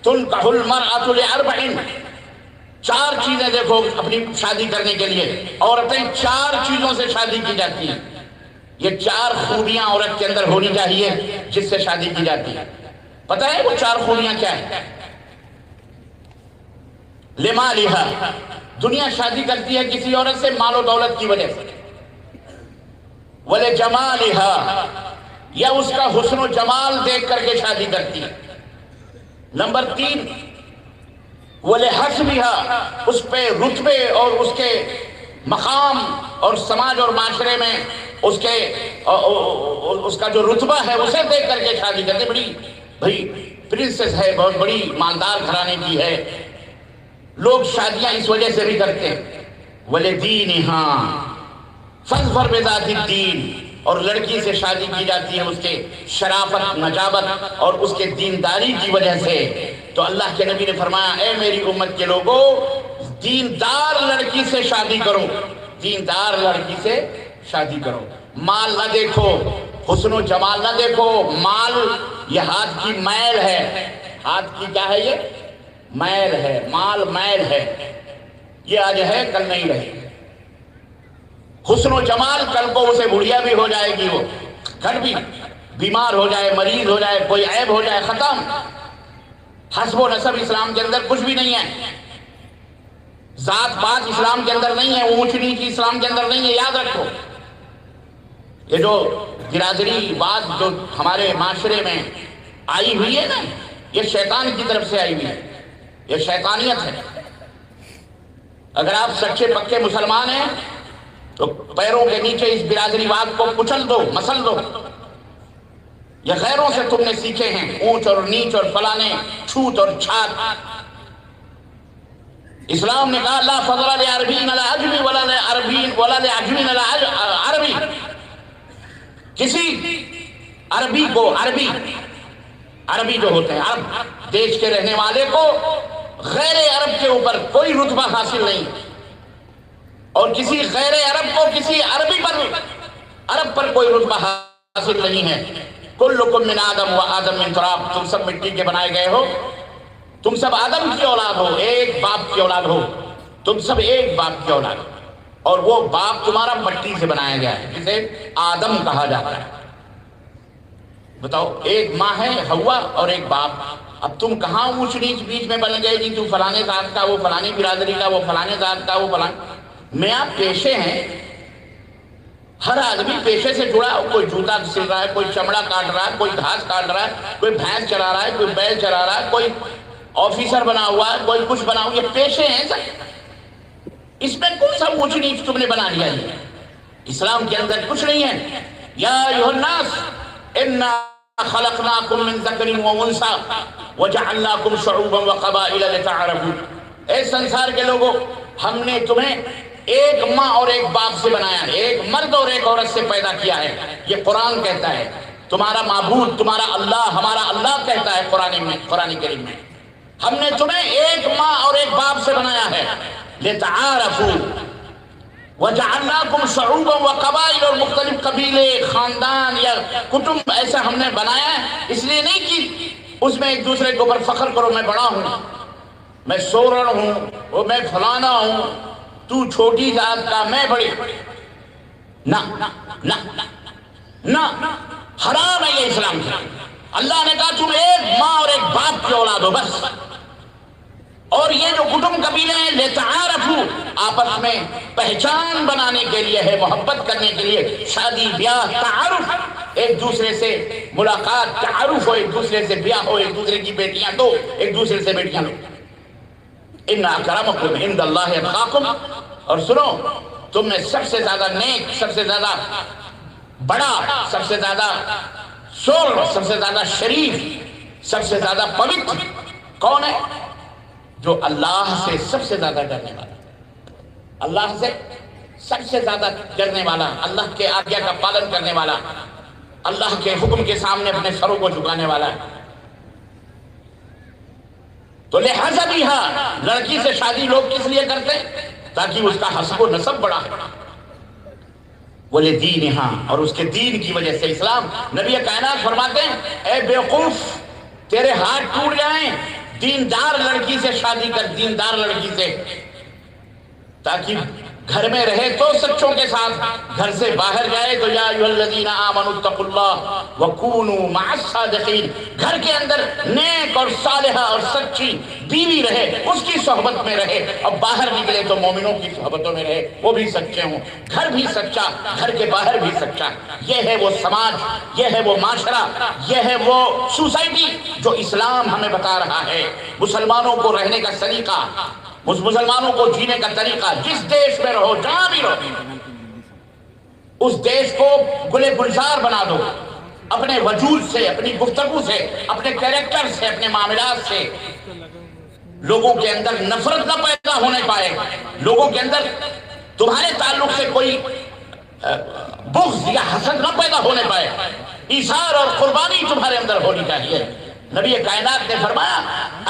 S5: تنکح المرأۃ لأربع، 4 چیزیں دیکھو اپنی شادی کرنے کے لیے. عورتیں 4 چیزوں سے شادی کی جاتی ہیں. یہ 4 خوبیاں عورت کے اندر ہونی چاہیے جس سے شادی کی جاتی ہے. پتہ ہے وہ 4 خوبیاں کیا ہیں؟ لمالہا، دنیا شادی کرتی ہے کسی عورت سے مال و دولت کی وجہ سے. ولجمالہا، یا اس کا حسن و جمال دیکھ کر کے شادی کرتی ہے. نمبر 3 ولحسبہا، اس پہ رتبے اور اس کے مقام اور سماج اور معاشرے میں اس کا جو رتبہ ہے اسے دیکھ کر کے شادی کرتے. بڑی پرنسس ہے، بہت بڑی مالدار گھرانے کی ہے. لوگ شادیاں اس وجہ سے بھی کرتے ہیں. ولدینہا فاظفر بذات الدین، اور لڑکی سے شادی کی جاتی ہے اس کے شرافت، نجابت اور اس کے دینداری کی وجہ سے. تو اللہ کے نبی نے فرمایا اے میری امت کے لوگوں، دیندار لڑکی سے شادی کرو، دیندار لڑکی سے شادی کرو. مال نہ دیکھو، حسن و جمال نہ دیکھو. مال یہ ہاتھ کی میل ہے. ہاتھ کی کیا ہے؟ یہ میل ہے. مال میل ہے، یہ آج ہے کل نہیں رہے. حسن و جمال کل کو اسے بڑھیا بھی ہو جائے گی، وہ گھر بھی بیمار ہو جائے، مریض ہو جائے، کوئی عیب ہو جائے، ختم. حسب و نسب اسلام کے اندر کچھ بھی نہیں ہے. ذات پات اسلام کے اندر نہیں ہے. اونچ نیچ اسلام کے اندر نہیں ہے. یاد رکھو، یہ جو برادری بات جو ہمارے معاشرے میں آئی ہوئی ہے نا، یہ شیطان کی طرف سے آئی ہوئی ہے، یہ شیطانیت ہے۔ اگر آپ سچے پکے مسلمان ہیں تو پیروں کے نیچے اس برادری واد کو کچل دو، مسل دو۔ یہ غیروں سے تم نے سیکھے ہیں، اونچ اور نیچ اور فلانے، چھوت اور چھات۔ اسلام نے کہا لا فضل لعربی علی عجمی ولا لعجمی علی عربی، کسی عربی کو، عربی جو ہوتے ہیں عرب دیش کے رہنے والے کو غیر عرب کے اوپر کوئی رتبہ حاصل نہیں، اور کسی غیر عرب کو کسی عرب پر کوئی رتبہ حاصل نہیں ہے۔ کلکم من آدم و آدم من تراب، تم سب مٹی کے بنائے گئے ہو، تم سب آدم کی اولاد ہو، ایک باپ کی اولاد ہو، تم سب ایک باپ کی اولاد ہو، اور وہ باپ تمہارا مٹی سے بنایا گیا ہے جسے آدم کہا جاتا ہے۔ بتاؤ، ایک ماں ہے حوا اور ایک باپ، اب تم کہاں اونچ نیچ بیچ میں بن گئے جی تو فلانے ذات کا، وہ فلانی برادری کا، وہ فلانے ذات کا، وہ فلانے۔ میں آپ پیشے ہیں، ہر آدمی پیشے سے جڑا، کوئی جوتا سل رہا ہے، کوئی چمڑا کاٹ رہا ہے، کوئی گھاس کاٹ رہا ہے، کوئی بھینس چلا رہا ہے، کوئی بیل چلا رہا ہے، کوئی آفیسر بنا ہوا ہے، کوئی کچھ بنا ہوا ہے، یہ پیشے ہیں سب۔ اس میں کون سا اونچ نیچ تم نے بنا لیا ہے؟ اسلام کے اندر کچھ نہیں ہے۔ یا ایھا الناس انا خلقناکم من ذکر و انثی وجعلناکم شعوبا وقبائل لتعارفوا، اے سنسار کے لوگوں، ہم نے تمہیں ایک ماں اور ایک باپ سے بنایا ہے، ایک مرد اور ایک عورت سے پیدا کیا ہے۔ یہ قرآن کہتا ہے، تمہارا معبود، تمہارا اللہ، ہمارا اللہ کہتا ہے قرآن کریم میں، ہم نے تمہیں ایک ماں اور ایک باپ سے بنایا ہے لتعارفوا وجعلناکم شعوبا وقبائل، اور مختلف قبیلے، خاندان یا کٹنب ایسا ہم نے بنایا ہے، اس لیے نہیں کہ اس میں ایک دوسرے کے اوپر فخر کرو، میں بڑا ہوں، میں سورن ہوں، وہ میں فلانا ہوں، تو چھوٹی ذات کا، میں بڑی۔ نہ نہ نہ، حرام ہے یہ اسلام سے۔ اللہ نے کہا تم ایک ماں اور ایک باپ کی اولاد ہو بس۔ اور یہ جو کٹنب قبیلے ہیں لتعارفوا، آپس میں پہچان بنانے کے لیے ہے، محبت کرنے کے لیے، شادی بیاہ، تعارف، ایک دوسرے سے ملاقات، تعارف ہو، ایک دوسرے سے بیاہ ہو، ایک دوسرے کی بیٹیاں دو، ایک دوسرے سے بیٹیاں لو۔ ان اکرمکم عند اللہ اتقاکم، اور سنو، تم میں سب سے زیادہ نیک، سب سے زیادہ بڑا، سب سے زیادہ سر، سب سے زیادہ شریف، سب سے زیادہ پوتر کون ہے؟ جو اللہ سے سب سے زیادہ ڈرنے والا، اللہ سے سب سے زیادہ ڈرنے والا، اللہ کے آگیا کا پالن کرنے والا، اللہ کے حکم کے سامنے اپنے سروں کو جھکانے والا ہے۔ تو لہذا بھی ہاں، لڑکی سے شادی لوگ کس لیے کرتے ہیں؟ تاکہ اس کا حسب و نسب بڑا ہے، وَلِدِينِهَا، اور اس کے دین کی وجہ سے۔ اسلام، نبی کائنات فرماتے ہیں اے بیوقوف، تیرے ہاتھ ٹوٹ جائیں، دیندار لڑکی سے شادی کر، دیندار لڑکی سے، تاکہ گھر میں رہے تو سچوں کے ساتھ، گھر سے باہر جائے تو یا ایھا الذین آمنوا اتقوا اللہ وکونوا مع الصادقین، گھر کے اندر نیک اور صالحہ اور سچی بیوی رہے، اس کی صحبت میں رہے، اور باہر نکلے تو مومنوں کی صحبتوں میں رہے، وہ بھی سچے ہوں، گھر بھی سچا، گھر کے باہر بھی سچا۔ یہ ہے وہ سماج، یہ ہے وہ معاشرہ، یہ ہے وہ سوسائٹی جو اسلام ہمیں بتا رہا ہے۔ مسلمانوں کو رہنے کا سلیقہ، مسلمانوں کو جینے کا طریقہ، جس دیش میں رہو، جہاں بھی رہو، اس دیش کو گل گلزار بنا دو، اپنے وجود سے، اپنی گفتگو سے، اپنے کیریکٹر سے، اپنے معاملات سے۔ لوگوں کے اندر نفرت نہ پیدا ہونے پائے، لوگوں کے اندر تمہارے تعلق سے کوئی بغض یا حسد نہ پیدا ہونے پائے، ایثار اور قربانی تمہارے اندر ہونی چاہیے۔ نبی کائنات نے فرمایا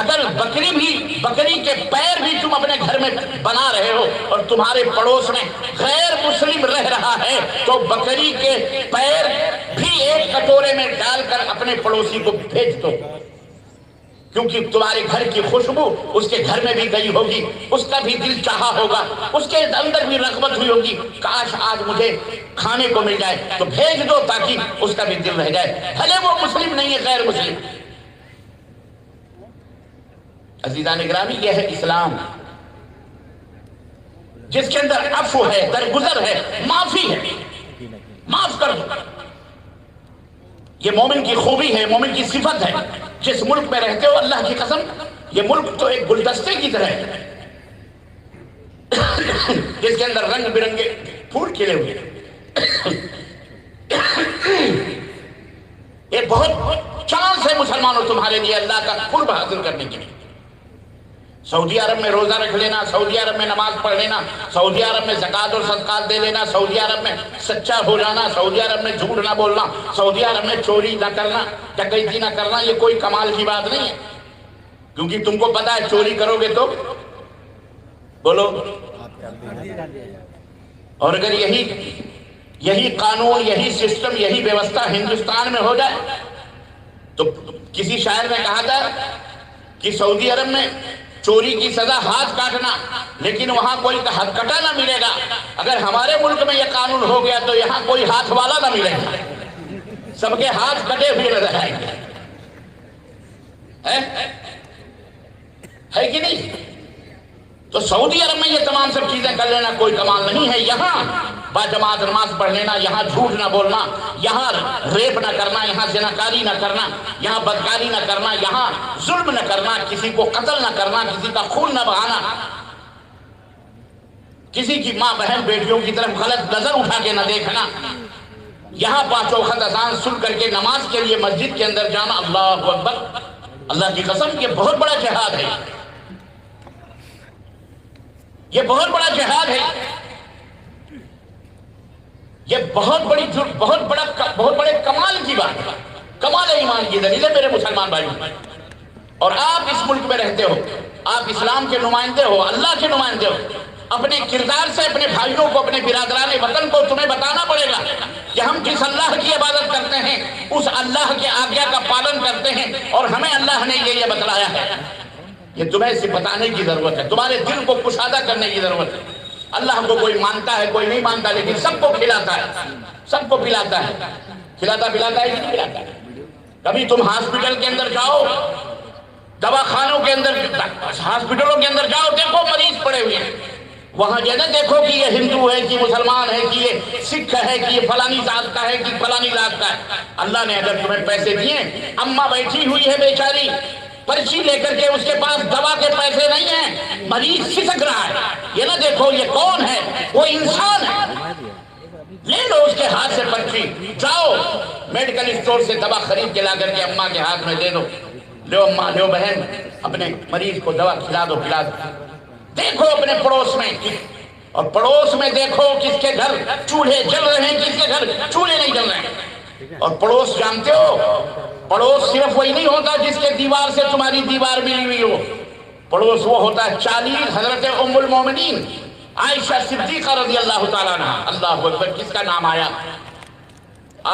S5: اگر بکری کے پیر بھی تم اپنے گھر میں بنا رہے ہو اور تمہارے پڑوس میں غیر مسلم رہ رہا ہے تو بکری کے پیر بھی ایک کٹورے میں ڈال کر اپنے پڑوسی کو بھیج دو، کیونکہ تمہارے گھر کی خوشبو اس کے گھر میں بھی گئی ہوگی، اس کا بھی دل چاہا ہوگا، اس کے اندر بھی رغبت ہوئی ہوگی، کاش آج مجھے کھانے کو مل جائے، تو بھیج دو تاکہ اس کا بھی دل رہ جائے، بھلے وہ مسلم نہیں ہے، غیر مسلم۔ عزیزان گرامی، یہ ہے اسلام، جس کے اندر عفو ہے، درگزر ہے، معافی ہے، معاف کر دو۔ یہ مومن کی خوبی ہے، مومن کی صفت ہے. جس ملک میں رہتے ہو اللہ کی قسم یہ ملک تو ایک گلدستے کی طرح ہے جس کے اندر رنگ برنگے پھول کھلے ہوئے. یہ بہت چانس ہے مسلمانوں تمہارے لیے اللہ کا قرب حاصل کرنے کے لیے. سعودی عرب میں روزہ رکھ لینا، سعودی عرب میں نماز پڑھ لینا، سعودی عرب میں زکوٰۃ اور صدقات دے لینا، سعودی عرب میں سچا ہو جانا، سعودی عرب میں جھوٹ نہ بولنا، سعودی عرب میں چوری نہ کرنا، ڈکیتی نہ کرنا، یہ کوئی کمال کی بات نہیں ہے. کیونکہ تم کو پتا ہے چوری کرو گے تو بولو. اور اگر یہی قانون، یہی سسٹم، یہی ویوستھا ہندوستان میں ہو جائے تو کسی شاعر نے کہا تھا کہ سعودی عرب میں چوری کی سزا ہاتھ کاٹنا، لیکن وہاں کوئی ہاتھ کٹا نہ ملے گا. اگر ہمارے ملک میں یہ قانون ہو گیا تو یہاں کوئی ہاتھ والا نہ ملے گا، سب کے ہاتھ کٹے ہوئے نظر آئیں گے. ہے کہ نہیں؟ تو سعودی عرب میں یہ تمام سب چیزیں کر لینا کوئی کمال نہیں ہے. یہاں باجماعت نماز پڑھ لینا، یہاں جھوٹ نہ بولنا، یہاں ریپ نہ کرنا، یہاں زناکاری نہ کرنا، یہاں بدکاری نہ کرنا، یہاں ظلم نہ کرنا، کسی کو قتل نہ کرنا، کسی کا خون نہ بہانا، کسی کی ماں بہن بیٹیوں کی طرف غلط نظر اٹھا کے نہ دیکھنا، یہاں پانچ وقت اذان سن کر کے نماز کے لیے مسجد کے اندر جانا. اللہ اکبر. اللہ کی قسم یہ بہت بڑا جہاد ہے، یہ بہت بڑا جہاد ہے، یہ بہت بڑے کمال کی بات ہے، کمال ایمان کی دلیل ہے میرے مسلمان بھائی. اور آپ اس ملک میں رہتے ہو، آپ اسلام کے نمائندے ہو، اللہ کے نمائندے ہو. اپنے کردار سے اپنے بھائیوں کو، اپنے برادران وطن کو تمہیں بتانا پڑے گا کہ ہم جس اللہ کی عبادت کرتے ہیں اس اللہ کے آگیا کا پالن کرتے ہیں، اور ہمیں اللہ نے یہ بتلایا ہے. یہ تمہیں صرف بتانے کی ضرورت ہے، تمہارے دل کو کشادہ کرنے کی ضرورت ہے. اللہ کو کوئی مانتا ہے کوئی نہیں مانتا، لیکن سب کو کھلاتا ہے، سب کو پلاتا ہے. کھلاتا پلاتا ہے کہ نہیں پلاتا ہے؟ کبھی تم ہاسپٹل کے اندر جاؤ، دواخانوں کے اندر، ہاسپٹلوں کے اندر جاؤ، دیکھو مریض پڑے ہوئے ہیں. وہاں یہ نہ دیکھو کہ یہ ہندو ہے کہ مسلمان ہے کہ یہ سکھ ہے کہ یہ فلانی ذات کا ہے کہ فلانی ذات کا ہے. اللہ نے اگر تمہیں پیسے دیے، اماں بیٹھی ہوئی ہے بیچاری، پرچی لے کر کے اس کے پاس دوا کے پیسے نہیں ہیں، مریض سسک رہا ہے، یہ نہ دیکھو یہ کون ہے، وہ انسان ہے. لے لو اس کے ہاتھ سے پرچی، جاؤ میڈیکل اسٹور سے دوا خرید کے لا کر کے اماں کے ہاتھ میں دے دو. لو اماں، لو بہن، اپنے مریض کو دوا کھلا دو، پلا دو. دیکھو اپنے پڑوس میں، اور پڑوس میں دیکھو کس کے گھر چولہے جل رہے ہیں، کس کے گھر چولہے نہیں جل رہے ہیں. اور پڑوس جانتے ہو، پڑوس صرف وہی نہیں ہوتا جس کے دیوار سے تمہاری دیوار ملی ہوئی ہو. پڑوس وہ ہوتا ہے 40 حضرت ام المومنین عائشہ صدیقہ رضی اللہ تعالیٰ عنہ. اللہ اکبر. کس کا نام آیا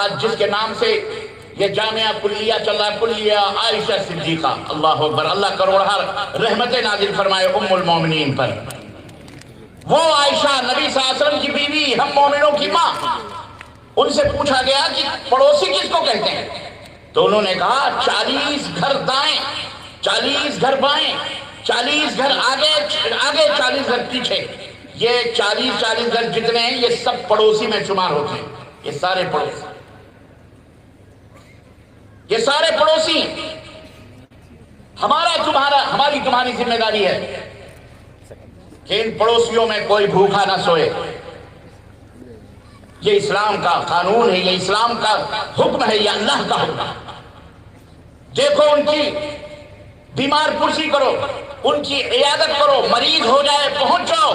S5: آج، جس کے نام سے یہ جامعہ کلیہ چل رہا ہے، کلیہ عائشہ صدیقہ. اللہ اکبر. اللہ کروڑہ رحمت نازل فرمائے ام المومنین پر. وہ عائشہ نبی صلی اللہ علیہ وسلم کی بیوی، ہم مومنوں کی ماں. ان سے پوچھا گیا کہ پڑوسی کس کو کہتے ہیں؟ تو انہوں نے کہا 40 گھر دائیں، 40 گھر بائیں، 40 گھر آگے، 40 گھر پیچھے. یہ 40 گھر جتنے ہیں یہ سب پڑوسی میں شمار ہوتے ہیں. یہ سارے پڑوسی، یہ سارے پڑوسی. ہماری تمہاری ذمہ داری ہے کہ ان پڑوسیوں میں کوئی بھوکا نہ سوئے. یہ اسلام کا قانون ہے، یہ اسلام کا حکم ہے، یہ اللہ کا حکم ہے. دیکھو ان کی بیمار پرسی کرو، ان کی عیادت کرو، مریض ہو جائے پہنچ جاؤ،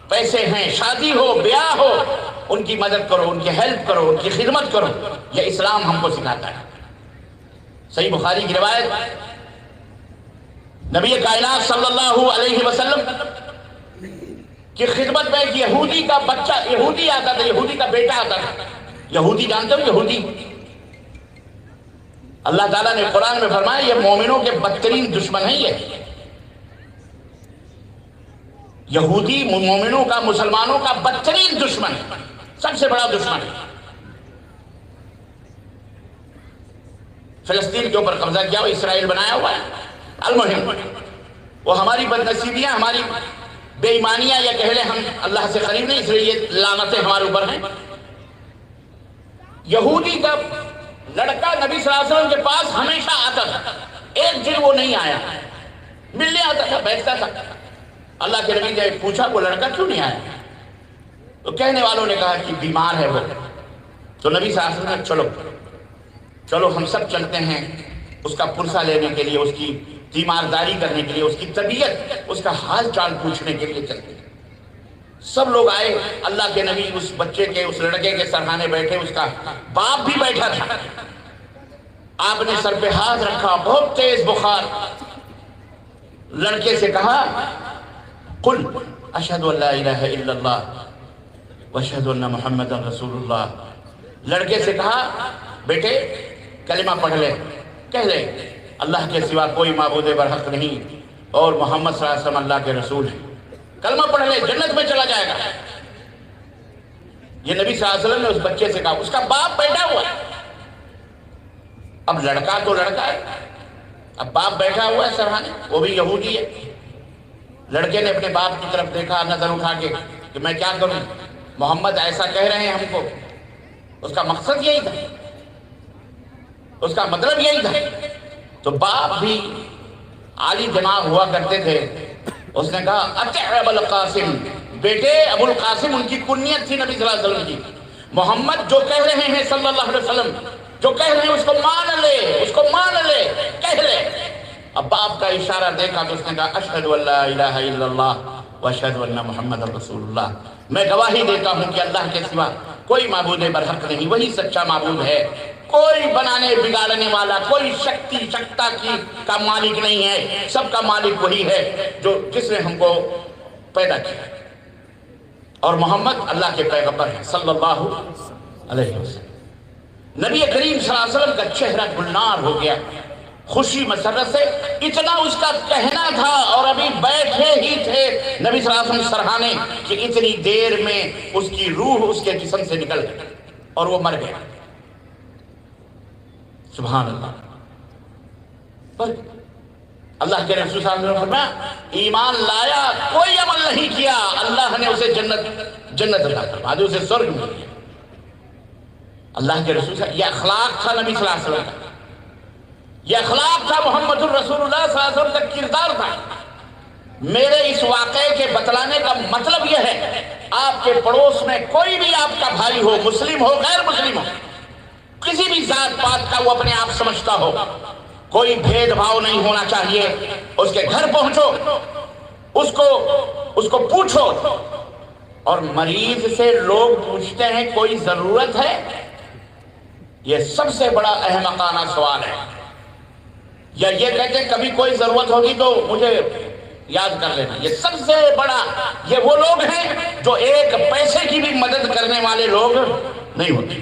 S5: پیسے ہیں، شادی ہو، بیاہ ہو، ان کی مدد کرو، ان کی ہیلپ کرو، ان کی خدمت کرو. یہ اسلام ہم کو سکھاتا ہے. صحیح بخاری کی روایت، نبی کائنات صلی اللہ علیہ وسلم کی خدمت میں ایک یہودی کا بچہ، یہودی آتا تھا، یہودی کا بیٹا آتا تھا. یہودی جانتے ہو؟ یہودی اللہ تعالیٰ نے قرآن میں فرمایا یہ مومنوں کے بدترین دشمن ہیں. یہ یہودی مومنوں کا، مسلمانوں کا بدترین دشمن ہے، سب سے بڑا دشمن ہے. فلسطین کے اوپر قبضہ کیا ہوا، اسرائیل بنایا ہوا ہے. المہم وہ ہماری بدنصیبیاں، ہماری بے ایمانیاں، یا کہہ لیں ہم اللہ سے قریب نہیں، اس لیے یہ لعنتیں ہمارے اوپر ہیں. یہودی کا لڑکا نبی صلی اللہ علیہ وسلم کے پاس ہمیشہ آتا تھا، ایک دن وہ نہیں آیا، ملنے آتا تھا، بیٹھتا تھا۔ اللہ کے نبی نے پوچھا وہ لڑکا کیوں نہیں آیا؟ تو کہنے والوں نے کہا کہ بیمار ہے وہ۔ تو نبی صلی اللہ علیہ وسلم نے چلو ہم سب چلتے ہیں اس کا پرسہ لینے کے لیے، اس کی تیمارداری کرنے کے لیے، اس کی طبیعت، اس کا حال چال پوچھنے کے لیے چلتے ہیں۔ سب لوگ آئے، اللہ کے نبی اس بچے کے، اس لڑکے کے سرہانے بیٹھے، اس کا باپ بھی بیٹھا تھا۔ آپ نے سر پہ ہاتھ رکھا، بہت تیز بخار۔ لڑکے سے کہا قل اشہد ان لا الہ الا اللہ واشہد ان محمد رسول اللہ۔ لڑکے سے کہا بیٹے کلمہ پڑھ لے، کہہ لے اللہ کے سوا کوئی معبود برحق نہیں اور محمد صلی اللہ علیہ وسلم اللہ کے رسول ہیں، کلمہ پڑھ لے، جنت میں چلا جائے گا۔ یہ نبی صلی اللہ علیہ وسلم نے اس بچے سے کہا، اس کا باپ بیٹھا ہوا ہے۔ اب لڑکا تو لڑکا ہے، اب باپ بیٹھا ہوا ہے سرہانے، وہ بھی یہودی ہے۔ لڑکے نے اپنے باپ کی طرف دیکھا نظر اٹھا کے کہ میں کیا کروں، محمد ایسا کہہ رہے ہیں ہم کو۔ اس کا مقصد یہی تھا، اس کا مطلب یہی تھا۔ تو باپ بھی عالی دماغ ہوا کرتے تھے، اس نے کہا اطع ابا القاسم، بیٹے ابو القاسم ان کی کنیت تھی نبی صلی اللہ علیہ وسلم کی۔ محمد جو کہہ رہے ہیں صلی اللہ علیہ وسلم، جو کہہ رہے ہیں اس کو مان لے، اس کو مان لے، کہہ لے۔ اب باپ کا اشارہ دیکھا تو اس نے کہا اشہد ان لا الہ الا اللہ واشہد ان محمد رسول اللہ، میں گواہی دیتا ہوں کہ اللہ کے سوا کوئی معبود برحق نہیں، وہی سچا معبود ہے، کوئی بنانے بگاڑنے والا، کوئی شکتی شکتا کا مالک نہیں ہے، سب کا مالک وہی ہے جس نے ہم کو پیدا کیا، اور محمد اللہ کے پیغمبر ہیں صلی اللہ علیہ وسلم۔ نبی کریم صلی اللہ علیہ وسلم کا چہرہ گلنار ہو گیا خوشی مسرت سے، اتنا اس کا کہنا تھا اور ابھی بیٹھے ہی تھے نبی صلی اللہ علیہ وسلم سرہانے کہ اتنی دیر میں اس کی روح اس کے جسم سے نکل گئی اور وہ مر گیا۔ سبحان اللہ۔ پر اللہ کے رسول صلی اللہ علیہ وسلم نے فرمایا ایمان لایا، کوئی عمل نہیں کیا، اللہ نے اسے جنت عطا فرما دی، اسے سورگ میں دیا۔ اللہ کے رسول صلی اللہ علیہ وسلم، یہ اخلاق تھا نبی صلی اللہ علیہ وسلم کا، یہ اخلاق تھا محمد الرسول اللہ صلی اللہ علیہ وسلم کا کردار تھا۔ میرے اس واقعے کے بتلانے کا مطلب یہ ہے آپ کے پڑوس میں کوئی بھی آپ کا بھائی ہو، مسلم ہو غیر مسلم ہو، کسی بھی ذات پات کا وہ اپنے آپ سمجھتا ہو، کوئی بھید بھاؤ نہیں ہونا چاہیے۔ اس کے گھر پہنچو، اس کو پوچھو۔ اور مریض سے لوگ پوچھتے ہیں کوئی ضرورت ہے، یہ سب سے بڑا احمقانہ سوال ہے۔ یا یہ کہتے ہیں کبھی کوئی ضرورت ہوگی تو مجھے یاد کر لینا، یہ سب سے بڑا، یہ وہ لوگ ہیں جو ایک پیسے کی بھی مدد کرنے والے لوگ نہیں ہوتے۔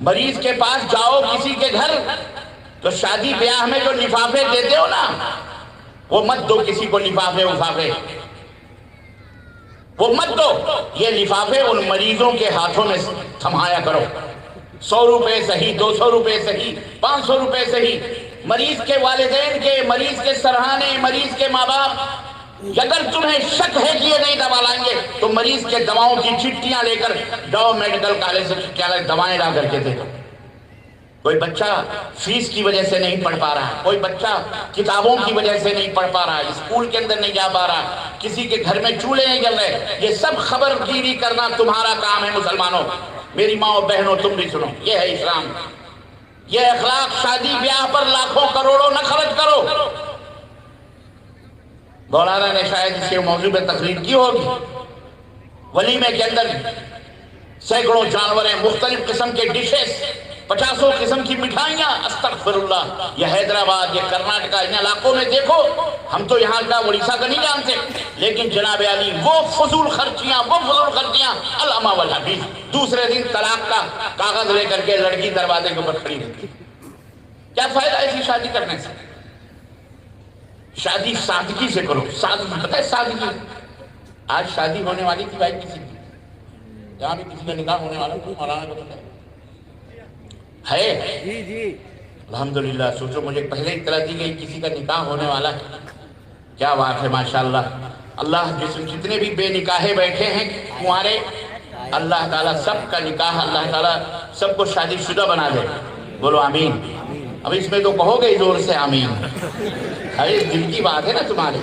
S5: مریض کے پاس جاؤ کسی کے گھر تو شادی بیاہ میں جو لفافے دیتے ہو نا، وہ مت دو کسی کو لفافے وفافے، وہ مت دو۔ یہ لفافے ان مریضوں کے ہاتھوں میں تھمایا کرو، 100 روپے صحیح، 200 روپے صحیح، 500 روپے صحیح۔ مریض کے والدین کے، مریض کے سرہانے، مریض کے ماں باپ، اگر تمہیں شک ہے کہ یہ نہیں دوا لائیں گے تو مریض کے دواؤں کی چٹیاں لے کر جاؤ میڈیکل کالج سے دوائیں لا کر کے دے دو۔ کوئی بچہ فیس کی وجہ سے نہیں پڑھ پا رہا، کوئی بچہ کتابوں کی وجہ سے نہیں پڑھ پا رہا، اسکول کے اندر نہیں جا پا رہا، کسی کے گھر میں چولہے نہیں جل رہے، یہ سب خبرگیری کرنا تمہارا کام ہے مسلمانوں۔ میری ماں اور بہنوں تم بھی سنو، یہ ہے اسلام، یہ اخلاق۔ شادی بیاہ پر لاکھوں کروڑوں نہ خرچ کرو۔ مولانا نے شاید اس کے موضوع پہ تقریر کی ہوگی، ولیمے کے اندر سینکڑوں جانور ہیں، مختلف قسم کے ڈشز، 50 قسم کی مٹھائیاں، استغفر اللہ۔ یہ حیدرآباد، یہ کرناٹکا، ان علاقوں میں دیکھو، ہم تو یہاں کا اڑیسہ کا نہیں جانتے، لیکن جناب علی وہ فضول خرچیاں، علامہ والحدیث۔ دوسرے دن طلاق کا کاغذ لے کر کے لڑکی دروازے کے اوپر کھڑی رہتی۔ کیا فائدہ ایسی شادی کرنے سے؟ شادی سادگی سے کرو، سادگی، پتہ ہے سادگی۔ آج شادی ہونے والی تھی بھائی کسی کی، جہاں بھی کسی کا نکاح ہونے والا تھا، مولانا کو پتہ ہے جی الحمدللہ۔ سوچو مجھے پہلے اطلاع دی گئی کسی کا نکاح ہونے والا ہے، کیا بات ہے ماشاءاللہ۔ اللہ جتنے بھی بے نکاحے بیٹھے ہیں کنوارے، اللہ تعالیٰ سب کا نکاح، اللہ تعالیٰ سب کو شادی شدہ بنا دے. بولو آمین. اب اس میں تو کہو گے زور سے آمین. ارے دل کی بات ہے نا تمہاری.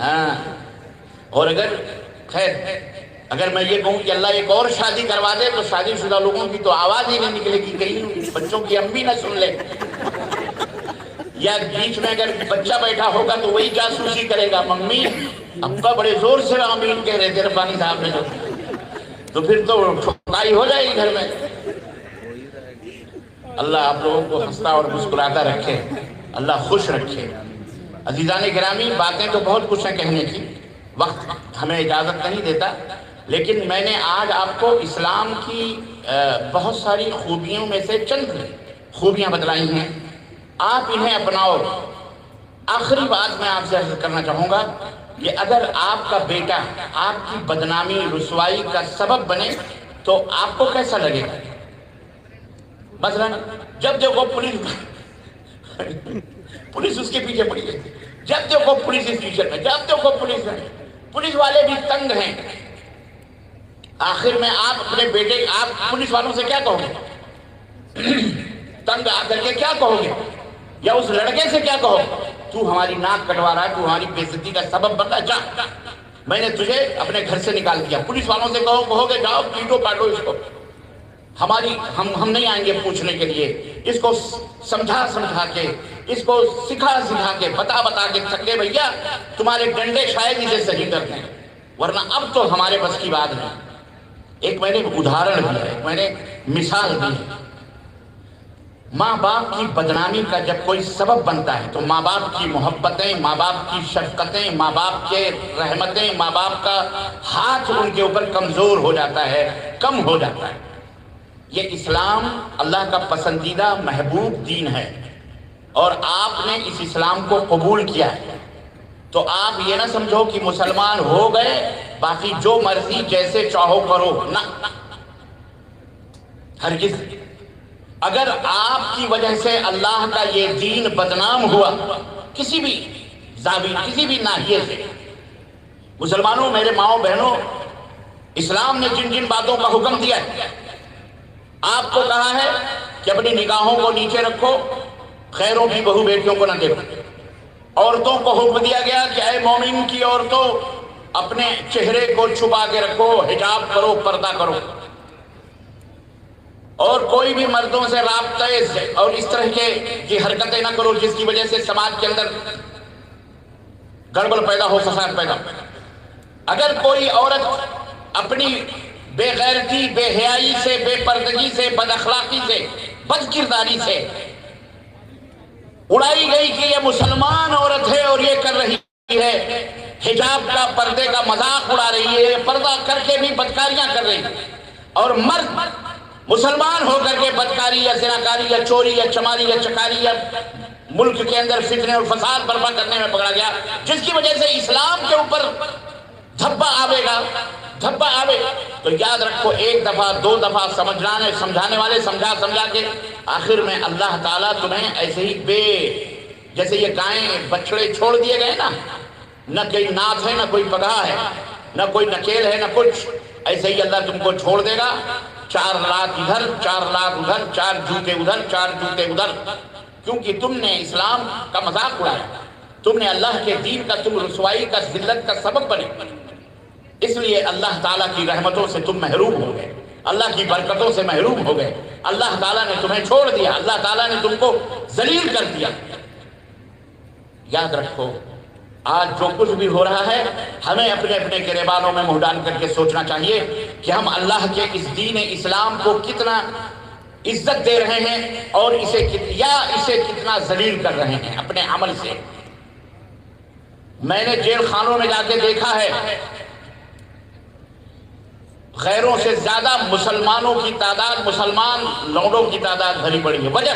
S5: ہاں. اور اگر خیر اگر میں یہ کہوں کہ اللہ ایک اور شادی کروا دے تو شادی شدہ لوگوں کی تو آواز ہی نہیں نکلے گی، کہیں بچوں کی امی نہ سن لے. یا بیچ میں اگر بچہ بیٹھا ہوگا تو وہی جاسوسی کرے گا، ممی ابا بڑے زور سے آمین کہہ رہے تھے ربانی صاحب نے، تو پھر تو ٹھوکائی ہو جائے گی گھر میں. اللہ آپ لوگوں کو ہنستا اور مسکراتا رکھے، اللہ خوش رکھے. عزیزان گرامی، باتیں تو بہت کچھ ہیں کہنے کی، وقت ہمیں اجازت نہیں دیتا، لیکن میں نے آج آپ کو اسلام کی بہت ساری خوبیوں میں سے چند خوبیاں بتلائی ہیں، آپ انہیں اپناؤ. آخری بات میں آپ سے عرض کرنا چاہوں گا کہ اگر آپ کا بیٹا آپ کی بدنامی رسوائی کا سبب بنے تو آپ کو کیسا لگے گا؟ مثلا جب دیکھو پولیس اس کے پیچھے پڑی ہے، جب دیکھو پولیس اس ٹیچر میں، جب دیکھو پولیس والے بھی تنگ ہیں. آخر میں آپ اپنے بیٹے آپ پولیس والوں سے کیا کہو گے؟ تنگ آ کر کے کیا کہو گے؟ یا اس لڑکے سے کیا کہو؟ تو ہماری ناک کٹوا رہا ہے، تو ہماری بے عزتی کا سبب بن رہا ہے، جا میں نے تجھے اپنے گھر سے نکال دیا. پولیس والوں سے کہو گے جاؤ پیٹو کاٹو اس کو، ہم نہیں آئیں گے پوچھنے کے لیے. اس کو سمجھا کے، اس کو سکھا کے، بتا کے تھکے بھیا تمہارے ڈنڈے شاید اسے صحیح کر دیں، ورنہ اب تو ہمارے بس کی بات نہیں. ایک میں نے ادھارن دی ہے، میں نے مثال دی ہے. ماں باپ کی بدنامی کا جب کوئی سبب بنتا ہے تو ماں باپ کی محبتیں، ماں باپ کی شفقتیں، ماں باپ کے رحمتیں، ماں باپ کا ہاتھ ان کے اوپر کمزور ہو جاتا ہے، کم ہو جاتا ہے. یہ اسلام اللہ کا پسندیدہ محبوب دین ہے اور آپ نے اس اسلام کو قبول کیا ہے. تو آپ یہ نہ سمجھو کہ مسلمان ہو گئے باقی جو مرضی جیسے چاہو کرو، نہ، ہرگز. اگر آپ کی وجہ سے اللہ کا یہ دین بدنام ہوا کسی بھی زاویے، کسی بھی ناحیے سے، مسلمانوں میرے ماؤں بہنوں، اسلام نے جن باتوں کا حکم دیا ہے، آپ کو کہا ہے کہ اپنی نگاہوں کو نیچے رکھو، خیروں کی بہو بیٹیوں کو نہ دیکھو. عورتوں کو حکم دیا گیا کہ اے مومن کی عورتوں اپنے چہرے کو چھپا کے رکھو، حجاب کرو، پردہ کرو، اور کوئی بھی مردوں سے رابطے اور اس طرح کی حرکتیں نہ کرو جس کی وجہ سے سماج کے اندر گڑبڑ پیدا ہو، فساد پیدا ہو. اگر کوئی عورت اپنی بے غیرتی، بے حیائی سے، بے پردگی سے، بد اخلاقی سے، بد کرداری سے اڑائی گئی کہ یہ مسلمان عورت ہے اور یہ کر رہی ہے، حجاب کا، پردے کا مذاق اڑا رہی ہے، پردہ کر کے بھی بدکاریاں کر رہی ہے، اور مرد مسلمان ہو کر کے بدکاری یا زناکاری یا چوری یا چماری یا چکاری یا ملک کے اندر فتنے اور فساد برپا کرنے میں پکڑا گیا، جس کی وجہ سے اسلام کے اوپر دھبا آوے گا، تو یاد رکھو ایک دفعہ، دو دفعہ سمجھانے والے سمجھا کے آخر میں اللہ تعالیٰ تمہیں ایسے ہی جیسے یہ گائیں بچڑے چھوڑ دیے گئے نا، نہ کوئی ناچ ہے، نہ کوئی پگہا ہے، نہ کوئی نکیل ہے، نہ کچھ، ایسے ہی اللہ تم کو چھوڑ دے گا. 4 لاکھ ادھر، 4 لاکھ ادھر، 4 جوتے ادھر، 4 جوتے ادھر، کیونکہ تم نے اسلام کا مذاق اڑایا، تم نے اللہ کے دین کا، تم رسوائی کا، ذلت کا سبب بنے. اس لیے اللہ تعالیٰ کی رحمتوں سے تم محروم ہو گئے، اللہ کی برکتوں سے محروم ہو گئے. اللہ تعالیٰ نے تمہیں چھوڑ دیا، اللہ تعالیٰ نے تم کو ذلیل کر دیا. یاد رکھو آج جو کچھ بھی ہو رہا ہے ہمیں اپنے گریبانوں میں منہ ڈال کر کے سوچنا چاہیے کہ ہم اللہ کے اس دین اسلام کو کتنا عزت دے رہے ہیں اور اسے کتنا ذلیل کر رہے ہیں اپنے عمل سے. میں نے جیل خانوں میں جا کے دیکھا ہے غیروں سے زیادہ مسلمانوں کی تعداد، مسلمان لوگوں کی تعداد بھری پڑی ہے. وجہ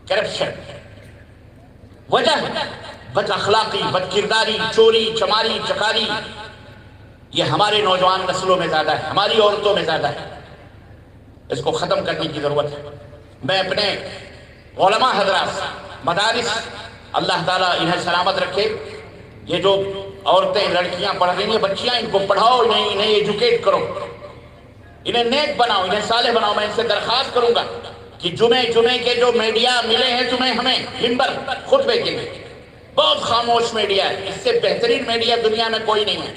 S5: کرپشن، وجہ بد اخلاقی، بد کرداری، چوری چماری چکاری. یہ ہمارے نوجوان نسلوں میں زیادہ ہے، ہماری عورتوں میں زیادہ ہے. اس کو ختم کرنے کی ضرورت ہے. میں اپنے علماء حضرات، مدارس، اللہ تعالیٰ انہیں سلامت رکھے، یہ جو عورتیں لڑکیاں پڑھ رہی ہیں، بچیاں، ان کو پڑھاؤ، انہیں ایجوکیٹ کرو، انہیں نیک بناؤ، انہیں صالح بناؤ۔ میں ان سے درخواست کروں گا کہ جمعے کے جو میڈیا ملے ہیں تمہیں، ہمیں ممبر خطبے کے لیے، بہت خاموش میڈیا ہے، اس سے بہترین میڈیا دنیا میں کوئی نہیں ہے۔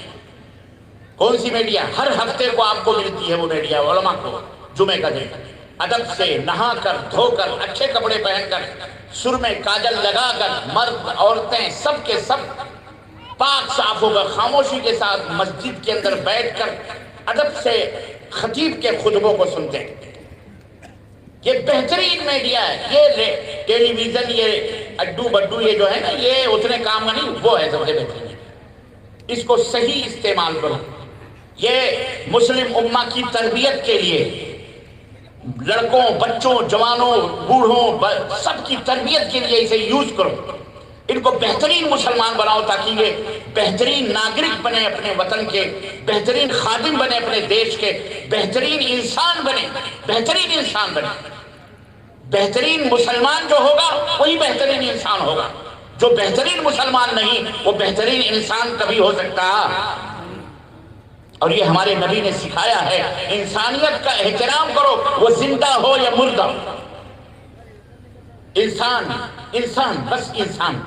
S5: کون سی میڈیا؟ ہر ہفتے کو آپ کو ملتی ہے وہ میڈیا، علماء کو جمعے کا دن ادب سے نہا کر، دھو کر، اچھے کپڑے پہن کر، سرمے کاجل لگا کر، مرد عورتیں سب کے سب پاک صاف ہو کر خاموشی کے ساتھ مسجد کے اندر بیٹھ کر ادب سے خطیب کے خطبوں کو سنتے ہیں۔ یہ بہترین میڈیا ہے۔ یہ ٹیلی ویژن، یہ اڈو بڈو، یہ جو ہے نا، یہ اتنے کام کا نہیں، وہ ہے سب سے بہترین۔ اس کو صحیح استعمال کرو۔ یہ مسلم امہ کی تربیت کے لیے، لڑکوں، بچوں، جوانوں، بوڑھوں، سب کی تربیت کے لیے اسے یوز کرو۔ ان کو بہترین مسلمان بناؤ تاکہ یہ بہترین ناگرک بنے اپنے وطن کے، بہترین خادم بنے اپنے دیش کے، بہترین انسان بنے، بہترین انسان بنے۔ بہترین مسلمان جو ہوگا وہی بہترین انسان ہوگا۔ جو بہترین مسلمان نہیں وہ بہترین انسان کبھی ہو سکتا۔ اور یہ ہمارے نبی نے سکھایا ہے، انسانیت کا احترام کرو، وہ زندہ ہو یا مردہ۔ انسان، انسان، بس انسان۔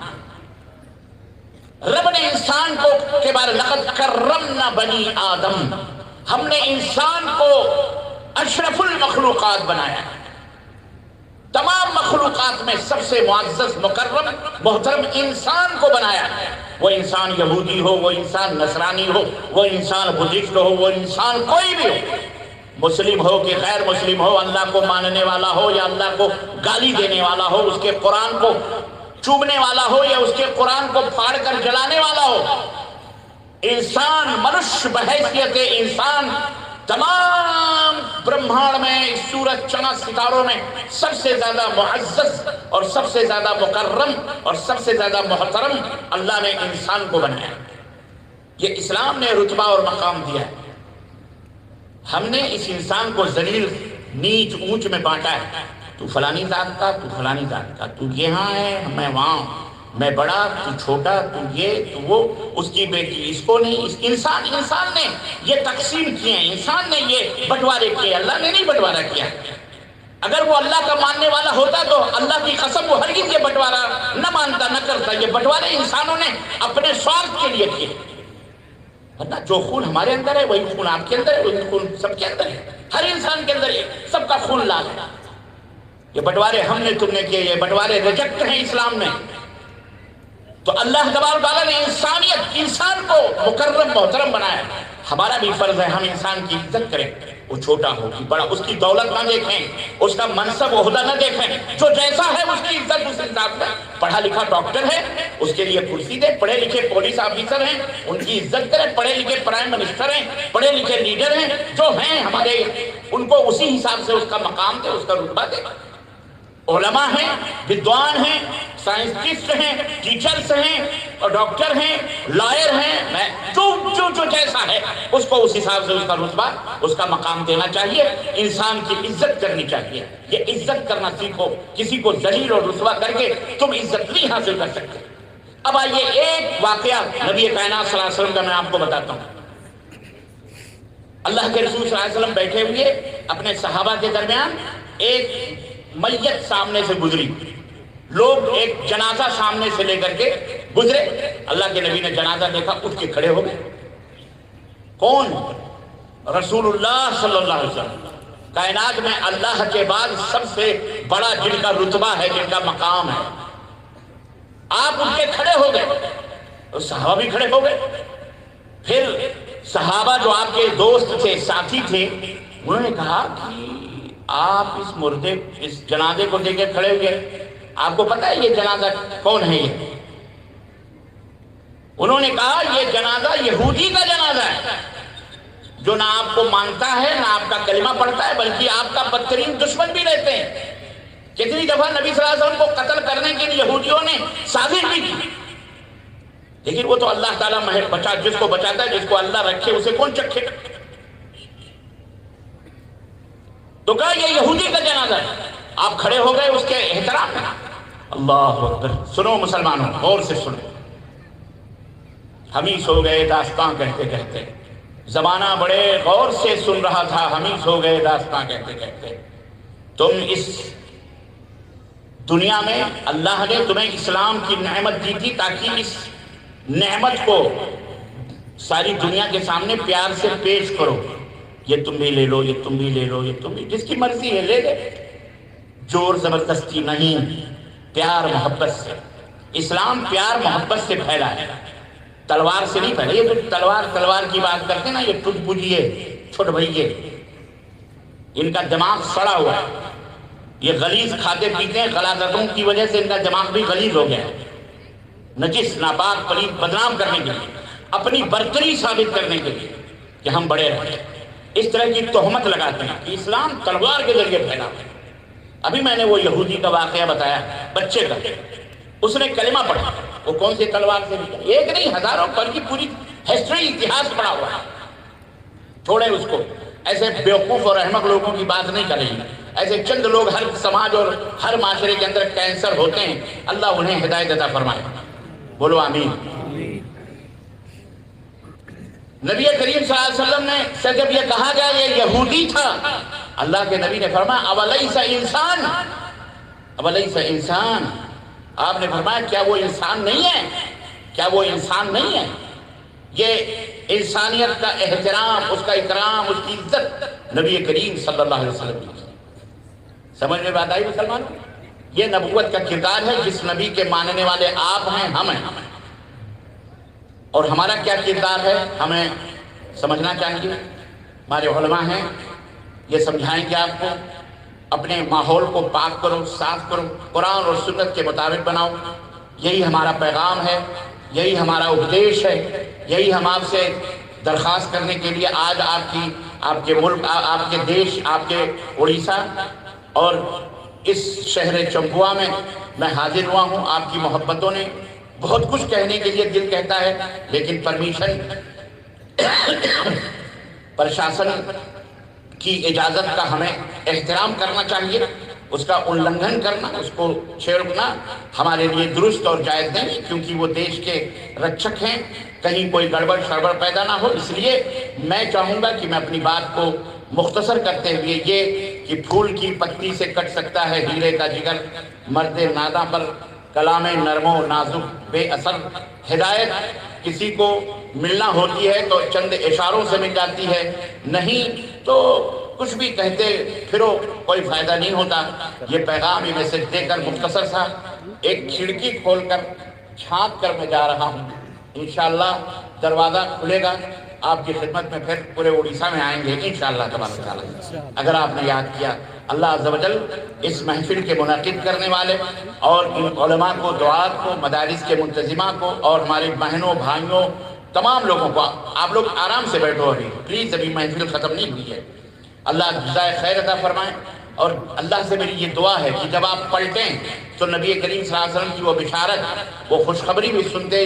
S5: رب نے انسان کو کے بارے لقد کرمنا بنی آدم، ہم نے انسان کو اشرف المخلوقات بنایا ہے۔ تمام مخلوقات میں سب سے معزز، مکرم، محترم انسان کو بنایا ہے۔ وہ انسان یہودی ہو، وہ انسان نصرانی ہو، وہ انسان بدھسٹ ہو، وہ انسان کوئی بھی ہو، مسلم ہو کہ غیر مسلم ہو، اللہ کو ماننے والا ہو یا اللہ کو گالی دینے والا ہو، اس کے قرآن کو چومنے والا ہو یا اس کے قرآن کو پھاڑ کر جلانے والا ہو، انسان، منش بحیثیت انسان تمام برہمانڈ میں، سورج، چاند، ستاروں میں سب سے زیادہ معزز اور سب سے زیادہ مکرم اور سب سے زیادہ محترم اللہ نے انسان کو بنایا۔ یہ اسلام نے رتبہ اور مقام دیا ہے۔ ہم نے اس انسان کو ذلیل، نیچ، اونچ میں بانٹا ہے۔ تو فلانی ذات کا، تو فلانی ذات کا، تو یہاں ہے، میں وہاں، میں بڑا، تو چھوٹا، تو یہ، تو وہ، اس کی بیٹی، اس کو نہیں، اس انسان نے یہ تقسیم کیے ہیں، انسان نے یہ بٹوارے کیے، اللہ نے نہیں بٹوارا کیا۔ اگر وہ اللہ کا ماننے والا ہوتا تو اللہ کی قسم وہ ہرگز یہ بٹوارا نہ مانتا، نہ کرتا۔ یہ بٹوارے انسانوں نے اپنے سوارتھ کے لیے کیے۔ ورنہ جو خون ہمارے اندر ہے وہی خون آپ کے اندر ہے، وہی خون سب کے اندر ہے، ہر انسان کے اندر ہے، سب کا خون لال ہے۔ یہ بٹوارے ہم نے، تم نے کیے، یہ بٹوارے ریجیکٹ ہیں اسلام میں۔ تو اللہ تبارک و تعالیٰ نے انسانیت، انسان کو مکرم، محترم بنایا۔ ہمارا بھی فرض ہے ہم انسان کی عزت کریں، وہ چھوٹا ہو کہ بڑا، اس کی دولت نہ دیکھیں، اس کا منصب عہدہ نہ دیکھیں، جو جیسا ہے اس کی عزت اس حساب سے۔ پڑھا لکھا ڈاکٹر ہے، اس کے لیے کرسی دے، پڑھے لکھے پولیس آفیسر ہیں، ان کی عزت کریں، پڑھے لکھے پرائم منسٹر ہیں، پڑھے لکھے لیڈر ہیں، جو ہیں ہمارے، ان کو اسی حساب سے اس کا مقام دے، اس کا رتبہ دے۔ علماء ہیں، بدوان ہیں، سائنسٹسٹ ہیں، ٹیچرز ہیں، اور ڈاکٹر ہیں، لائر ہیں، جو جیسا ہے اس کو اس حساب سے اس کا رتبہ، اس کا مقام دینا چاہیے۔ انسان کی عزت کرنی چاہیے۔ یہ عزت کرنا سیکھو، کسی کو ذلیل اور رسوا کر کے تم عزت نہیں حاصل کر سکتے۔ اب آئیے ایک واقعہ نبی کائنات صلی اللہ علیہ وسلم کا میں آپ کو بتاتا ہوں۔ اللہ کے رسول صلی اللہ علیہ وسلم بیٹھے ہوئے اپنے صحابہ کے درمیان، ایک میت سامنے سے گزری، لوگ ایک جنازہ سامنے سے لے کر کے گزرے، اللہ کے نبی نے جنازہ دیکھا، اٹھ کے کھڑے ہو گئے۔ کون؟ رسول اللہ صلی اللہ علیہ وسلم، کائنات میں اللہ کے بعد سب سے بڑا جن کا رتبہ ہے، جن کا مقام ہے۔ آپ اٹھ کے کھڑے ہو گئے اور صحابہ بھی کھڑے ہو گئے۔ پھر صحابہ جو آپ کے دوست تھے، ساتھی تھے، انہوں نے کہا کہ آپ اس جنازے کو دیکھ کے کھڑے ہوئے، آپ کو پتا ہے یہ جنازہ کون ہے؟ یہ انہوں نے کہا یہ جنازہ یہودی کا جنازہ ہے، جو نہ آپ کو مانتا ہے، نہ آپ کا کلمہ پڑھتا ہے، بلکہ آپ کا بدترین دشمن بھی رہتے ہیں۔ کتنی دفعہ نبی صلی اللہ علیہ وسلم کو قتل کرنے کے لیے یہودیوں نے سازش بھی کی، لیکن وہ تو اللہ تعالیٰ جس کو بچاتا ہے، جس کو اللہ رکھے اسے کون چکھے۔ تو کہا یہ یہودی کا جنازہ ہے، آپ کھڑے ہو گئے اس کے احترام میں۔ اللہ اکبر! سنو مسلمانوں، غور سے سنو، ہم ہی سو گئے داستاں کہتے کہتے، زمانہ بڑے غور سے سن رہا تھا، ہم ہی سو گئے داستاں کہتے کہتے۔ تم اس دنیا میں اللہ نے تمہیں اسلام کی نعمت دی تھی تاکہ اس نعمت کو ساری دنیا کے سامنے پیار سے پیش کرو، یہ تم بھی لے لو، یہ تم بھی لے لو، یہ تم بھی، جس کی مرضی ہے لے لے، زور زبردستی نہیں، پیار محبت سے۔ اسلام پیار محبت سے پھیلا ہے، تلوار سے نہیں پھیلا۔ یہ تو تلوار کی بات کرتے ہیں نا، یہ ٹوٹ بجھیے چھوٹ بھئیے، ان کا دماغ سڑا ہوا ہے، یہ غلیظ کھاتے پیتے ہیں، غلاظتوں کی وجہ سے ان کا دماغ بھی غلیظ ہو گیا ہے، نجس ناپاک پلید بدنام کرنے کے لیے، اپنی برتری ثابت کرنے کے لیے کہ ہم بڑے رہے، اس طرح کی تہمت لگاتے ہیں کہ اسلام تلوار کے ذریعے پھیلا ہے۔ ابھی میں نے وہ یہودی کا واقعہ بتایا بچے کا، اس نے کلمہ پڑھا، وہ کون سی تلوار سے بھی، ایک نہیں ہزاروں پر کی پوری ہسٹری اتہاس پڑا ہوا ہے۔ چھوڑیں اس کو، ایسے بیوقوف اور احمق لوگوں کی بات نہیں کریں گے، ایسے چند لوگ ہر سماج اور ہر معاشرے کے اندر کینسر ہوتے ہیں، اللہ انہیں ہدایت عطا فرمائے، بولو آمین۔ نبی کریم صلی اللہ علیہ وسلم نے سے جب یہ کہا گیا یہ یہودی تھا، اللہ کے نبی نے فرمایا اولیس انسان، اولیس انسان، آپ نے فرمایا کیا وہ انسان نہیں ہے، کیا وہ انسان نہیں ہے؟ یہ انسانیت کا احترام، اس کا اکرام، اس کی عزت نبی کریم صلی اللہ علیہ وسلم کی۔ سمجھ میں بات آئی مسلمانوں؟ یہ نبوت کا کردار ہے، جس نبی کے ماننے والے آپ ہیں، ہم ہیں، اور ہمارا کیا کردار ہے ہمیں سمجھنا چاہیے۔ ہمارے علماء ہیں، یہ سمجھائیں کہ آپ کو اپنے ماحول کو پاک کرو، صاف کرو، قرآن اور سنت کے مطابق بناؤ، یہی ہمارا پیغام ہے، یہی ہمارا اپدیش ہے، یہی ہم آپ سے درخواست کرنے کے لیے آج آپ کے ملک، آپ کے دیش، آپ کے اڑیسہ اور اس شہر چمپوا میں میں حاضر ہوا ہوں۔ آپ کی محبتوں نے بہت کچھ کہنے کے لیے دل کہتا ہے، لیکن پرمیشن پرشاسن کی اجازت کا ہمیں احترام کرنا چاہیے، اس کا النگھن کرنا، اس کو چھیڑنا ہمارے لیے درست اور جائز نہیں، کیونکہ وہ دیش کے رکشک ہیں، کہیں کوئی گڑبڑ شڑبڑ پیدا نہ ہو۔ اس لیے میں چاہوں گا کہ میں اپنی بات کو مختصر کرتے ہوئے یہ کہ پھول کی پتی سے کٹ سکتا ہے ہیرے کا جگر، مرد ناداں پر کلام نرم و نازک بے اثر، ہدایت کسی کو ملنا ہوتی ہے تو چند اشاروں سے مل جاتی ہے، نہیں تو کچھ بھی کہتے پھرو کوئی فائدہ نہیں ہوتا۔ یہ پیغام، یہ میسج دے کر مختصر سا ایک کھڑکی کھول کر چھانک کر میں جا رہا ہوں، انشاءاللہ دروازہ کھلے گا، آپ کی خدمت میں پھر پورے اڑیسہ میں آئیں گے انشاءاللہ تبارک تعالیٰ۔ اگر آپ نے یاد کیا، اللہ عز و جل اس محفل کے منعقد کرنے والے اور ان علماء کو، دعات کو، مدارس کے منتظمہ کو اور ہمارے بہنوں بھائیوں تمام لوگوں کو، آپ لوگ آرام سے بیٹھو، ابھی پلیز، ابھی محفل ختم نہیں ہوئی ہے، اللہ جزائے خیر عطا فرمائے۔ اور اللہ سے میری یہ دعا ہے کہ جب آپ پلٹیں تو نبی کریم صلی اللہ علیہ وسلم کی وہ بشارت، وہ خوشخبری بھی سنتے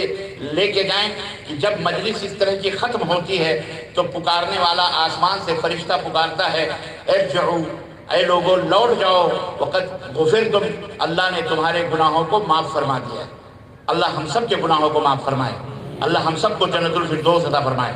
S5: لے کے جائیں کہ جب مجلس اس طرح کی ختم ہوتی ہے تو پکارنے والا آسمان سے فرشتہ پکارتا ہے، ارجعوا، اے لوگوں لوٹ جاؤ، وقد غفرتم، اللہ نے تمہارے گناہوں کو معاف فرما دیا۔ اللہ ہم سب کے گناہوں کو معاف فرمائے، اللہ ہم سب کو جنت الفردوس عطا فرمائے،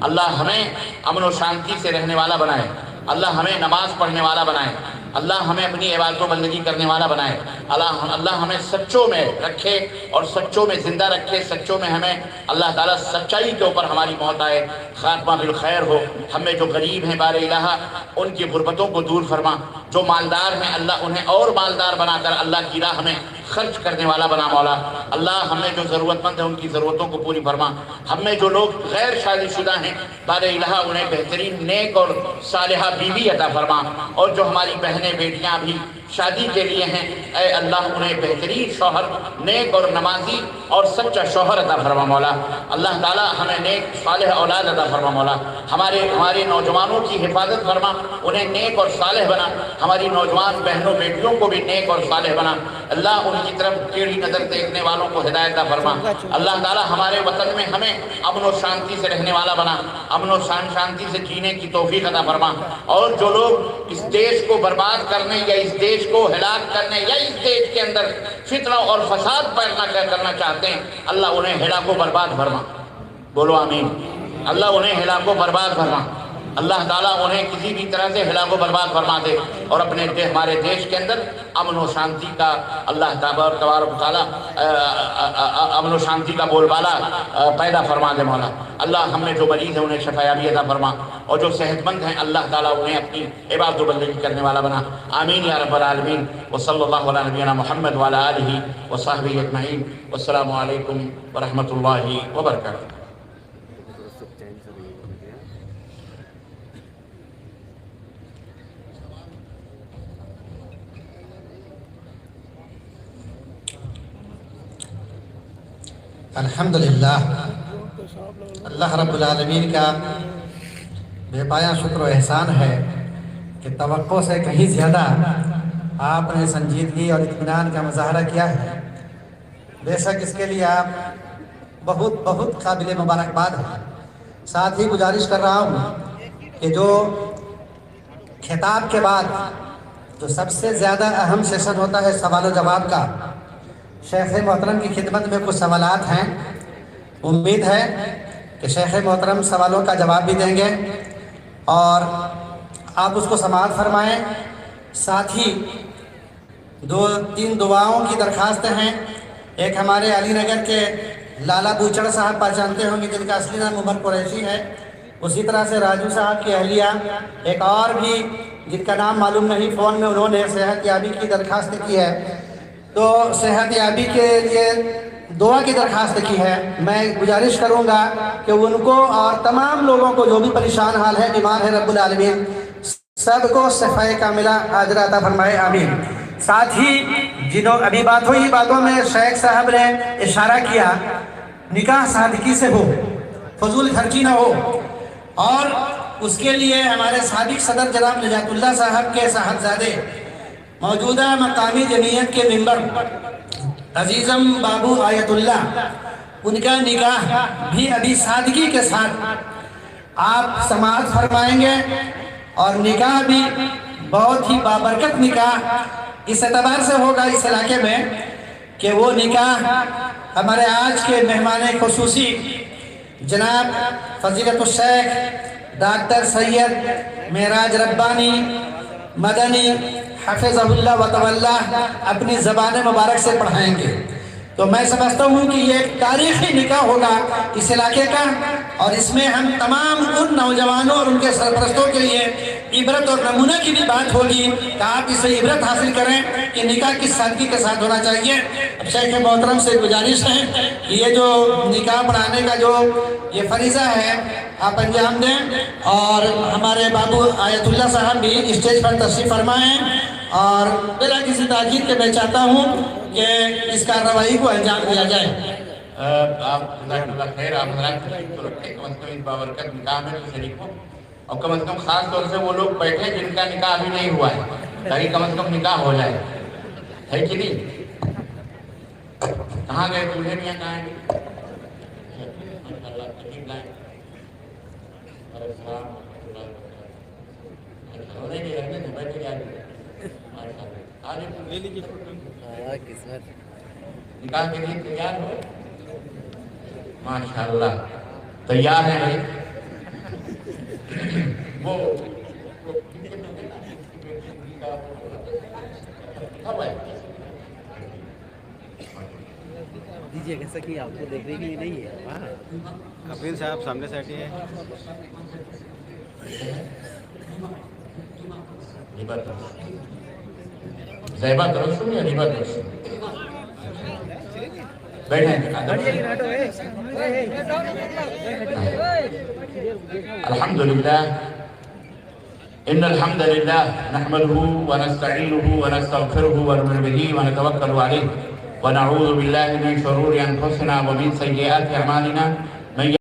S5: اللہ ہمیں امن و شانتی سے رہنے والا بنائے، اللہ ہمیں نماز پڑھنے والا بنائے، اللہ ہمیں اپنی عبادت و بندگی کرنے والا بنائے، اللہ ہمیں سچوں میں رکھے اور سچوں میں زندہ رکھے، سچوں میں ہمیں اللہ تعالیٰ سچائی کے اوپر ہماری موت آئے، خاتمہ بالخیر ہو۔ ہمیں جو غریب ہیں بار الہ ان کی غربتوں کو دور فرما، جو مالدار ہیں اللہ انہیں اور مالدار بنا کر اللہ کی راہ میں خرچ کرنے والا بنا مولا۔ اللہ ہمیں جو ضرورت مند ہیں ان کی ضرورتوں کو پوری فرما، ہمیں جو لوگ غیر شادی شدہ ہیں بار الہ انہیں بہترین نیک اور صالحہ بیوی عطا فرما، اور جو ہماری بہنیں بیٹیاں بھی شادی کے لیے ہیں اے اللہ انہیں بہترین شوہر، نیک اور نمازی اور سچا شوہر عطا فرما مولا۔ اللہ تعالیٰ ہمیں نیک صالح اولاد عطا فرما مولا، ہمارے نوجوانوں کی حفاظت فرما، انہیں نیک اور صالح بنا، ہماری نوجوان بہنوں بیٹیوں کو بھی نیک اور صالح بنا، اللہ ان کی طرف ٹیڑھی نظر دیکھنے والوں کو ہدایت عطا فرما۔ اللہ تعالیٰ ہمارے وطن میں ہمیں امن و شانتی سے رہنے والا بنا، امن و شانتی سے جینے کی توفیق عطا فرما، اور جو لوگ اس دیش کو برباد کرنے یا اس دیش کو ہلاک کرنے یا اس دیش کے اندر فتنہ اور فساد پیدا کرنا چاہتے ہیں اللہ انہیں ہلاک و برباد فرما۔ بولو آمین۔ اللہ انہیں ہلاک و برباد فرما، اللہ تعالیٰ انہیں کسی بھی طرح سے ہلاک و برباد فرما دے، اور اپنے ہمارے دیش کے اندر امن و شانتی کا اللہ تبارک و تعالیٰ امن و شانتی کا بول بالا پیدا فرما دے مولا۔ اللہ ہم میں جو مریض ہیں انہیں شفا یابی عطا فرما، اور جو صحت مند ہیں اللہ تعالیٰ انہیں اپنی عبادت و بندگی کرنے والا بنا، آمین یا رب العالمین۔ وصلی اللہ علی نبینا محمد وعلی آلہ وصحبہ اجمعین، والسلام علیکم ورحمۃ اللہ وبرکاتہ۔
S4: الحمدللہ، اللہ رب العالمین کا بے پایا شکر و احسان ہے کہ توقع سے کہیں زیادہ آپ نے سنجیدگی اور اطمینان کا مظاہرہ کیا ہے۔ بے شک اس کے لیے آپ بہت بہت قابل مبارکباد ہیں۔ ساتھ ہی گزارش کر رہا ہوں کہ جو خطاب کے بعد جو سب سے زیادہ اہم سیشن ہوتا ہے سوال و جواب کا، شیخ محترم کی خدمت میں کچھ سوالات ہیں۔ امید ہے کہ شیخ محترم سوالوں کا جواب بھی دیں گے اور آپ اس کو سماعت فرمائیں۔ ساتھ ہی تین دعاؤں کی درخواستیں ہیں۔ ایک ہمارے علی نگر کے لالا بوچڑ صاحب پہچانتے ہوں گے، جن کا اصلی نام عمر قریشی ہے۔ اسی طرح سے راجو صاحب کی اہلیہ، ایک اور بھی جن کا نام معلوم نہیں، فون میں انہوں نے صحت یابی کی درخواست کی ہے، تو صحت یابی کے لیے دعا کی درخواست کی ہے۔ میں گزارش کروں گا کہ ان کو اور تمام لوگوں کو جو بھی پریشان حال ہے، بیمار ہے، رب العالمین سب کو شفائے کاملہ عاجلہ عطا فرمائے، آمین۔ ساتھ ہی جنہوں ابھی بات ہوئی باتوں میں شیخ صاحب نے اشارہ کیا، نکاح سادگی سے ہو، فضول خرچی نہ ہو، اور اس کے لیے ہمارے سابق صدر جناب نجات اللہ صاحب کے صاحبزادے موجودہ مقامی جمعیت کے ممبر عزیزم بابو آیت اللہ، ان کا نکاح بھی ابھی سادگی کے ساتھ آپ سماعت فرمائیں گے، اور نکاح بھی بہت ہی بابرکت نکاح اس اعتبار سے ہوگا اس علاقے میں کہ وہ نکاح ہمارے آج کے مہمان خصوصی جناب فضیلت الشیخ ڈاکٹر سید معراج ربانی مدنی حفظہ اللہ و طولہ اپنی زبان مبارک سے پڑھائیں گے۔ تو میں سمجھتا ہوں کہ یہ ایک تاریخی نکاح ہوگا اس علاقے کا، اور اس میں ہم تمام ان نوجوانوں اور ان کے سرپرستوں کے لیے عبرت اور نمونہ کی بھی بات ہوگی کہ آپ اسے عبرت حاصل کریں کہ نکاح کس سادگی کے ساتھ ہونا چاہیے۔ اب شیخ محترم سے گزارش ہے کہ یہ جو نکاح پڑھانے کا جو یہ فریضہ ہے آپ انجام دیں، اور ہمارے بابو آیت اللہ صاحب بھی اسٹیج پر تشریف فرمائیں، اور بلا کسی تاخیر کے میں چاہتا ہوں کہ اس کارروائی کو انجام دیا جائے۔
S5: آپ جزاک اللہ خیر، آپ حضرات تشریف تو رکھیں، کم از کم اس بابرکت نکاح میں تو شریک ہو، اور کم از کم خاص طور سے وہ لوگ بیٹھے جن کا نکاح ابھی نہیں ہوا ہے، تاکہ کم از کم نکاح ہو جائے، ہے کہ نہیں؟ کہاں گئے دلہے میاں، کہاں ہیں؟ اللہ تشریف لائیں۔ نکاح کے لیے تیار ہو؟ ماشاءاللہ تیار ہے بھائی۔ وہ
S2: دیجیے کیسا کہ آپ کو دیکھنے کے لیے نہیں ہے۔ کپیل صاحب سامنے سے ہٹیے۔
S5: زیبا درسون یا ریبا درسون؟ بیٹھیں۔ الحمدللہ ان الحمد للہ نحمده ونستعینه ونستغفره ونؤمن به ونتوکل علیہ ونعوذ باللہ من شرور انفسنا ومن سیئات اعمالنا